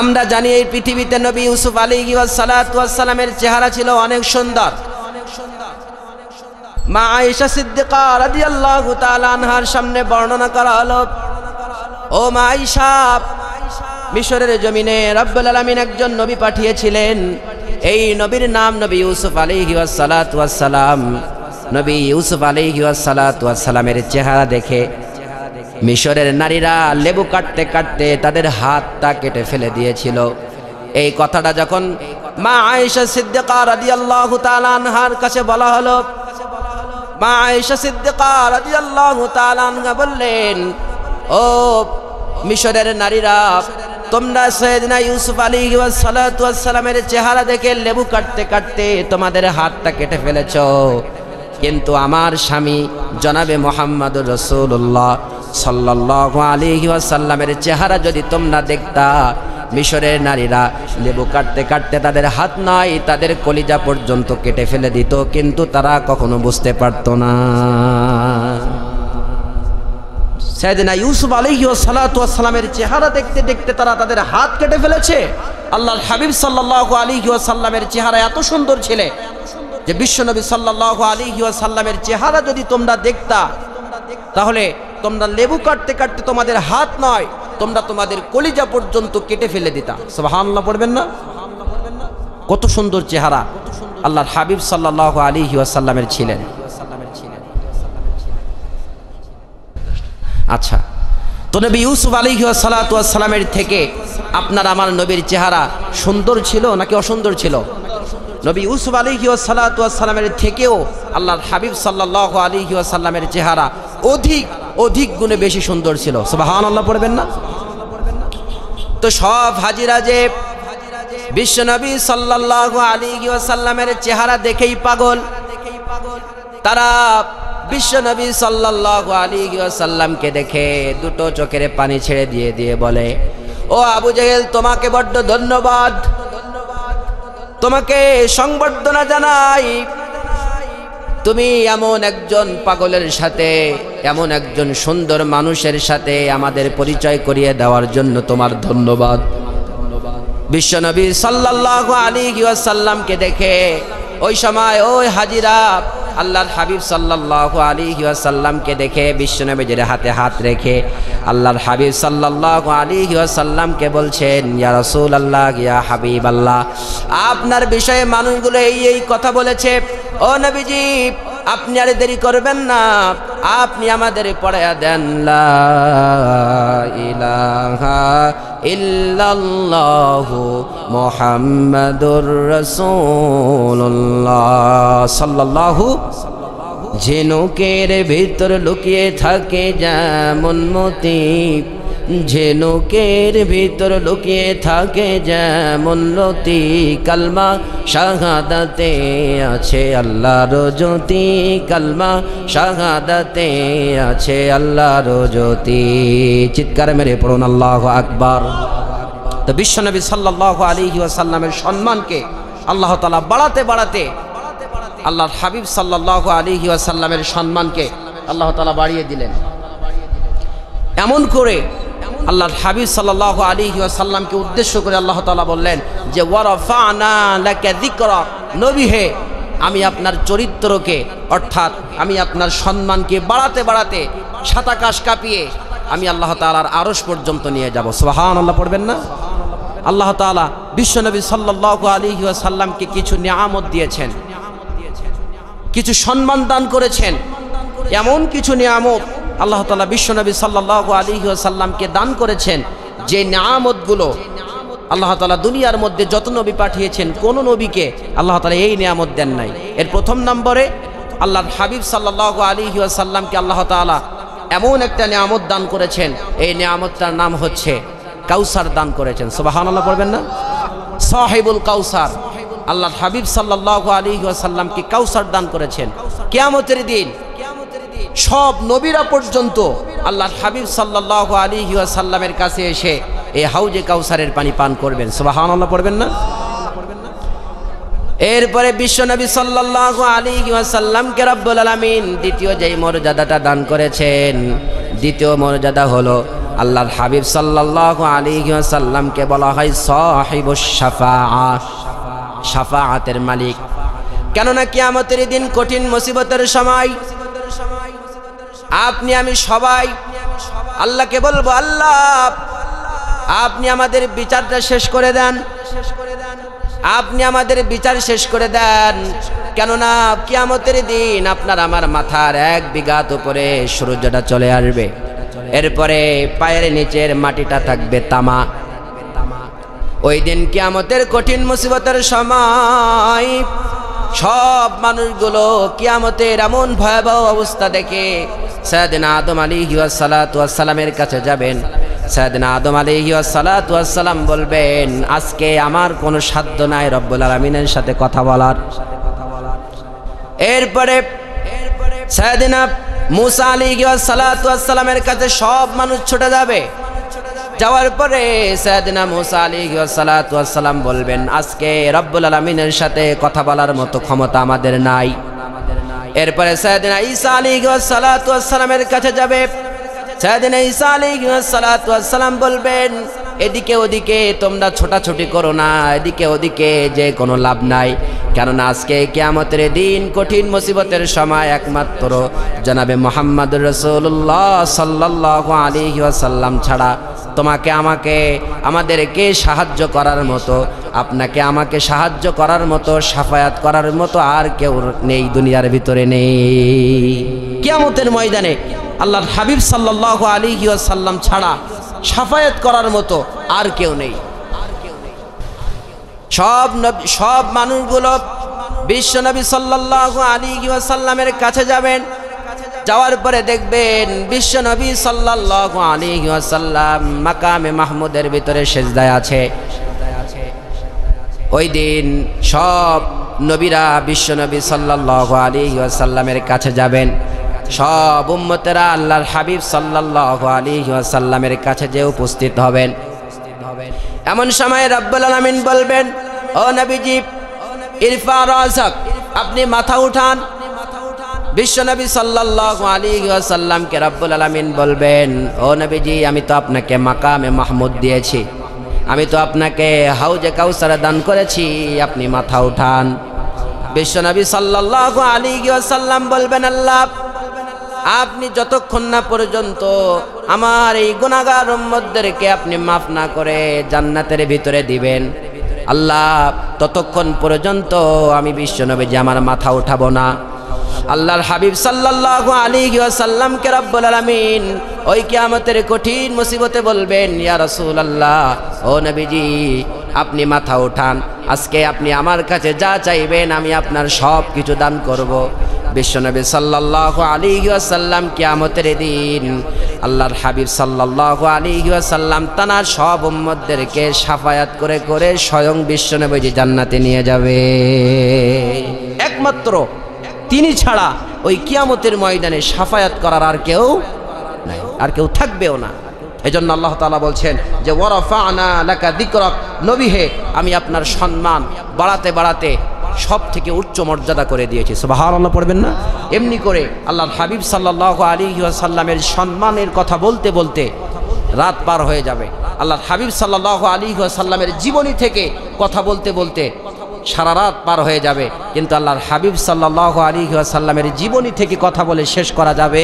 আমরা জানি এই পৃথিবীতে নবী ইউসুফ আলাইহি ওয়াসাল্লামের চেহারা ছিল অনেক সুন্দর। মা আয়েশা সিদ্দিকা রাদিয়াল্লাহু তাআলা আনহার সামনে বর্ণনা করা হলো, ও মা আয়েশা, মিশরের জমিনে রব্বুল আলামিন একজন নবী পাঠিয়েছিলেন। এই নবীর নাম নবী ইউসুফ আলাইহি ওয়াসসালাতু ওয়াসসালাম। নবী ইউসুফ আলাইহি ওয়াসসালাতু ওয়াসসালামের চেহারা দেখে মিশরের নারীরা লেবু কাটতে কাটতে তাদের হাতটা কেটে ফেলে দিয়েছিল। এই কথাটা যখন মা আয়েশা সিদ্দিকা রাদিয়াল্লাহু তাআলা আনহার কাছে বলা হলো, মা আয়েশা সিদ্দিকা রাদিয়াল্লাহু তাআলা আনহা বললেন, ও মিশরের নারীরা, তোমরা সাইয়েদনা ইউসুফ আলাইহি ওয়াসসালাতু ওয়াসসালামের চেহারা দেখে লেবু কাটতে কাটতে তোমাদের হাতটা কেটে ফেলেছো, কিন্তু আমার স্বামী জনাবে মুহাম্মদুর রাসূলুল্লাহ সাল্লাল্লাহু আলাইহি ওয়াসাল্লামের চেহারা যদি তোমরা দেখতা, মিশরের নারীরা লেবু কাটতে কাটতে তাদের হাত নয় তাদের কলিজা পর্যন্ত কেটে ফেলে দিত, কিন্তু তারা কখনো বুঝতে পারত না। সাইয়েদনা ইউসুফ আলাইহি ওয়াসাল্লামের চেহারা দেখতে দেখতে তারা তাদের হাত কেটে ফেলেছে। আল্লাহর হাবিব সাল্লাল্লাহু আলাইহি ওয়াসাল্লামের চেহারা এত সুন্দর ছিল যে বিশ্বনবী সাল্লাল্লাহু আলাইহি ওয়াসাল্লামের চেহারা যদি তোমরা দেখতা, তাহলে তোমরা লেবু কাটতে কাটতে তোমাদের হাত নয়, তোমরা তোমাদের কলিজা পর্যন্ত কেটে ফেলে দিতা। সুবহানাল্লাহ পড়বেন না? কত সুন্দর চেহারা আল্লাহর হাবিব সাল্লাল্লাহু আলাইহি ওয়াসাল্লামের ছিলেন। আচ্ছা, তো নবী ইউসুফ আলাইহি ওয়াসাল্লামের থেকে আপনার আমার নবীর চেহারা সুন্দর ছিল নাকি অসুন্দর ছিল? নবী ইউসুফ আলাইহি ওয়াসাল্লামের থেকেও আল্লাহর হাবিব সাল্লাল্লাহু আলাইহি ওয়াসাল্লামের চেহারা অধিক অধিক গুণে বেশি সুন্দর ছিল। সুবহানাল্লাহ পড়বেন না? তো সব হাজিরা যে বিশ্বনবী সাল্লাল্লাহু আলাইহি ওয়াসাল্লামের চেহারা দেখেই পাগল, তারা বিশ্বনবী সাল্লাল্লাহু আলাইহি ওয়াসাল্লামকে দেখে দুটো চোখের পানি ছেড়ে দিয়ে দিয়ে বলে, ও আবু জেহেল, তোমাকে বড্ড ধন্যবাদ, তোমাকে সংবর্ধনা জানাই, তুমি এমন একজন পাগলের সাথে, এমন একজন সুন্দর মানুষের সাথে আমাদের পরিচয় করিয়ে দেওয়ার জন্য তোমার ধন্যবাদ। বিশ্বনবী সাল্লাল্লাহু আলাইহি ওয়াসাল্লামকে দেখে ওই সময় ওই হাজিরা আল্লাহর হাবিব সাল্লাল্লাহু আলাইহি ওয়াসাল্লামকে দেখে বিশ্বনবীর হাতে হাত রেখে আল্লাহর হাবিব সাল্লাল্লাহু আলাইহি ওয়াসাল্লামকে বলছেন, ইয়া রাসূলুল্লাহ, ইয়া হাবিবাল্লাহ, আপনার বিষয়ে মানুষগুলো এই কথা বলেছে, ও নবীজি আপনি আর দেরি করবেন না, আপনি আমাদের পড়ায়া দেন লা ইলাহা ইল্লাল্লাহু মুহাম্মাদুর রাসূলুল্লাহ সাল্লাল্লাহু। ঝিনুকের ভিতর লুকিয়ে থাকে যেমন মতি, ঝিনুকের ভিতর লুকিয়ে থাকে যেমন লতি, কালমা শাহাদাতে আছে আল্লাহর জ্যোতি, কালমা শাহাদাতে আছে আল্লাহর জ্যোতি। চিৎকার মেরে পড়ুন আল্লাহু আকবার। তো বিশ্বনবী সাল্লাল্লাহু আলাইহি ওয়াসাল্লামের সম্মানকে আল্লাহ তাআলা বাড়াতে বাড়াতে আল্লাহর হাবিব সাল্লাল্লাহু আলাইহি ওয়াসাল্লামের সম্মানকে আল্লাহ তাআলা বাড়িয়ে দিলেন। এমন করে আল্লাহর হাবিব সাল্লাল্লাহু আলাইহি ওয়াসাল্লামকে উদ্দেশ্য করে আল্লাহ তাআলা বললেন যে ওয়ারাফা'না লাকা যিকরা, নবী হে, আমি আপনার চরিত্রকে অর্থাৎ আমি আপনার সম্মানকে বাড়াতে বাড়াতে সাত আকাশ কাঁপিয়ে আমি আল্লাহ তাআলার আরশ পর্যন্ত নিয়ে যাব। সুবহানাল্লাহ পড়বেন না? আল্লাহ তাআলা বিশ্বনবী সাল্লাল্লাহু আলাইহি ওয়াসাল্লামকে কিছু নিয়ামত দিয়েছেন, কিছু সম্মান দান করেছেন। এমন কিছু নিয়ামত আল্লাহ তাআলা বিশ্বনবী সাল্লাল্লাহু আলাইহি ওয়াসাল্লামকে দান করেছেন, যে নিয়ামতগুলো আল্লাহ তাআলা দুনিয়ার মধ্যে যত নবী পাঠিয়েছেন কোন নবীকে আল্লাহ তাআলা এই নিয়ামত দেন নাই। এর প্রথম নম্বরে আল্লাহর হাবিব সাল্লাল্লাহু আলাইহি ওয়াসাল্লামকে আল্লাহ তাআলা এমন একটা নিয়ামত দান করেছেন, এই নিয়ামতটার নাম হচ্ছে কাউসার দান করেছেন। সুবহানাল্লাহ পড়বেন না? সাহিবুল কাউসার, আল্লাহর হাবিব সাল্লাল্লাহু আলাইহি ওয়াসাল্লামকে কাউসার দান করেছেন। কিয়ামতের দিন সব নবীরা পর্যন্ত আল্লাহর হাবিব সাল্লাল্লাহু আলাইহি ওয়াসাল্লামের কাছে এসে এই হাউজে কাউসারের পানি পান করবেন। সুবহানাল্লাহ পড়বেন না? এরপরে বিশ্বনবী সাল্লাল্লাহু আলাইহি ওয়াসাল্লামকে রব্বুল আলামিন দ্বিতীয় যেই মর্যাদাটা দান করেছেন, দ্বিতীয় মর্যাদা হলো আল্লাহর হাবিব সাল্লাল্লাহু আলাইহি ওয়াসাল্লামকে বলা হয় সাহিবুশ শাফাআ, শাফাআতের মালিক। কেননা কিয়ামতের দিন কঠিন মুসিবতের সময় আপনি আমি সবাই আল্লাহকে বলবো, আল্লাহ আপনি আমাদের বিচারটা শেষ করে দেন, আপনি আমাদের বিচার শেষ করে দেন। কেননা কিয়ামতের দিন আপনার আমার মাথার 1 বিঘাত উপরে সূর্যটা চলে আসবে, এরপরে পায়ের নিচের মাটিটা থাকবে তামা। ওই দিন কিয়ামতের কঠিন মুসিবতের সময় সব মানুষগুলো কিয়ামতের এমন ভয়াবহ অবস্থা দেখে সাইয়েদনা আদম আলাইহিস সালাতু ওয়াস সালামের কাছে যাবেন। সাইয়েদনা আদম আলাইহিস সালাতু ওয়াস সালাম বলবেন, আজকে আমার কোনো সাধ্য নাই রব্বুল আলামিনের সাথে কথা বলার। এরপরে সাইয়েদনা মুসা আলাইহিস সালাতু ওয়াস সালামের কাছে সব মানুষ ছুটে যাবে। যাওয়ার পরে সাইয়েদনা মুসা আলাইহিস সালাতু ওয়াস সালাম বলবেন, আজকে রব্বুল আলামিনের সাথে কথা বলার মতো ক্ষমতা আমাদের নাই। এরপরে সাইয়েদনা ঈসা আলাইহিস সালাতু ওয়াস সালামের কাছে যাবে। সাইয়েদনা ঈসা আলাইহিস সালাতু ওয়াস সালাম বলবেন, এদিকে ওদিকে তোমরা ছোটাছুটি করো না, এদিকে ওদিকে যে কোনো লাভ নাই। কেননা আজকে কিয়ামতের দিন কঠিন মুসিবতের সময় একমাত্র জনাবে মুহাম্মদুর রাসূলুল্লাহ সাল্লাল্লাহু আলাইহি ওয়াসাল্লাম ছাড়া তোমাকে আমাকে আমাদেরকে সাহায্য করার মতো, আপনাকে আমাকে সাহায্য করার মতো, শাফায়াত করার মতো আর কেউ নেই, দুনিয়ার ভিতরে নেই। কিয়ামতের ময়দানে আল্লাহর হাবিব সাল্লাল্লাহু আলাইহি ওয়াসাল্লাম ছাড়া শাফায়াত করার মতো আর কেউ নেই। সব মানুষগুলো বিশ্বনবী সাল্লাল্লাহু আলাইহি ওয়াসাল্লামের কাছে যাবেন। যাওয়ার পরে দেখবেন বিশ্বনবী সাল্লাল্লাহু আলাইহি ওয়াসাল্লাম মাকামে মাহমুদের ভিতরে সিজদায় আছে। ওই দিন সব নবীরা বিশ্বনবী সাল্লাল্লাহু আলাইহি ওয়াসাল্লামের কাছে যাবেন। সব উম্মতেরা আল্লাহর হাবিব সাল্লাল্লাহু আলাইহি ওয়াসাল্লামের কাছে যে উপস্থিত হবেন। এমন সময় রব্বুল আলামিন বলবেন, ও নবীজি ইরফা রাসাক, আপনি মাথা উঠান। বিশ্বনবী সাল্লাল্লাহু আলাইহি ওয়াসাল্লামকে রব্বুল আলামিন বলবেন, ও নবীজি আমি তো আপনাকে মাকামে মাহমুদ দিয়েছি, আমি তো আপনাকে হাউজে কাউসার দান করেছি, আপনি মাথা উঠান। বিশ্বনবী সাল্লাল্লাহু আলাইহি ওয়াসাল্লাম বলবেন, আল্লাহ আপনি যতক্ষণ না পর্যন্ত আমার এই গুনাহগার উম্মতদেরকে আপনি মাফ না করে জান্নাতের ভিতরে দিবেন, আল্লাহ ততক্ষণ পর্যন্ত আমি বিশ্বনবী আমার মাথা উঠাবো না। আল্লাহর হাবিব সাল্লাল্লাহু আলাইহি ওয়াসাল্লামকে রব্বুল আলামিন ওই কিয়ামতের কঠিন মুসিবতে বলবেন, ইয়া রাসূলুল্লাহ, ও নবীজি আপনি মাথা উঠান, আজকে আপনি আমার কাছে যা চাইবেন আমি আপনার সব কিছু দান করব। বিশ্বনবী সাল্লাল্লাহু আলাইহি ওয়াসাল্লাম কিয়ামতের দিন আল্লাহর হাবিব সাল্লাল্লাহু আলাইহি ওয়াসাল্লাম তানার সব উম্মতদেরকে শাফায়াত করে করে স্বয়ং বিশ্বনবী জান্নাতে নিয়ে যাবে। একমাত্র তিনি ছাড়া ওই কিয়ামতের ময়দানে শাফায়াত করার আর কেউ নাই, আর কেউ থাকবেও না। এজন্য আল্লাহ তাআলা বলছেন যে ওয়ারাফা'না লাকা যিকরাক, নবী হে আমি আপনার সম্মান বাড়াতে বাড়াতে সব থেকে উচ্চ মর্যাদা করে দিয়েছি। সুবহানাল্লাহ পড়বেন না? এমনি করে আল্লাহর হাবিব সাল্লাল্লাহু আলাইহি ওয়াসাল্লামের সম্মানের কথা বলতে বলতে রাত পার হয়ে যাবে। আল্লাহর হাবিব সাল্লাল্লাহু আলাইহি ওয়াসাল্লামের জীবনী থেকে কথা বলতে বলতে সারা রাত পার হয়ে যাবে, কিন্তু আল্লাহর হাবিব সাল্লাল্লাহু আলাইহি ওয়াসাল্লামের জীবনী থেকে কথা বলে শেষ করা যাবে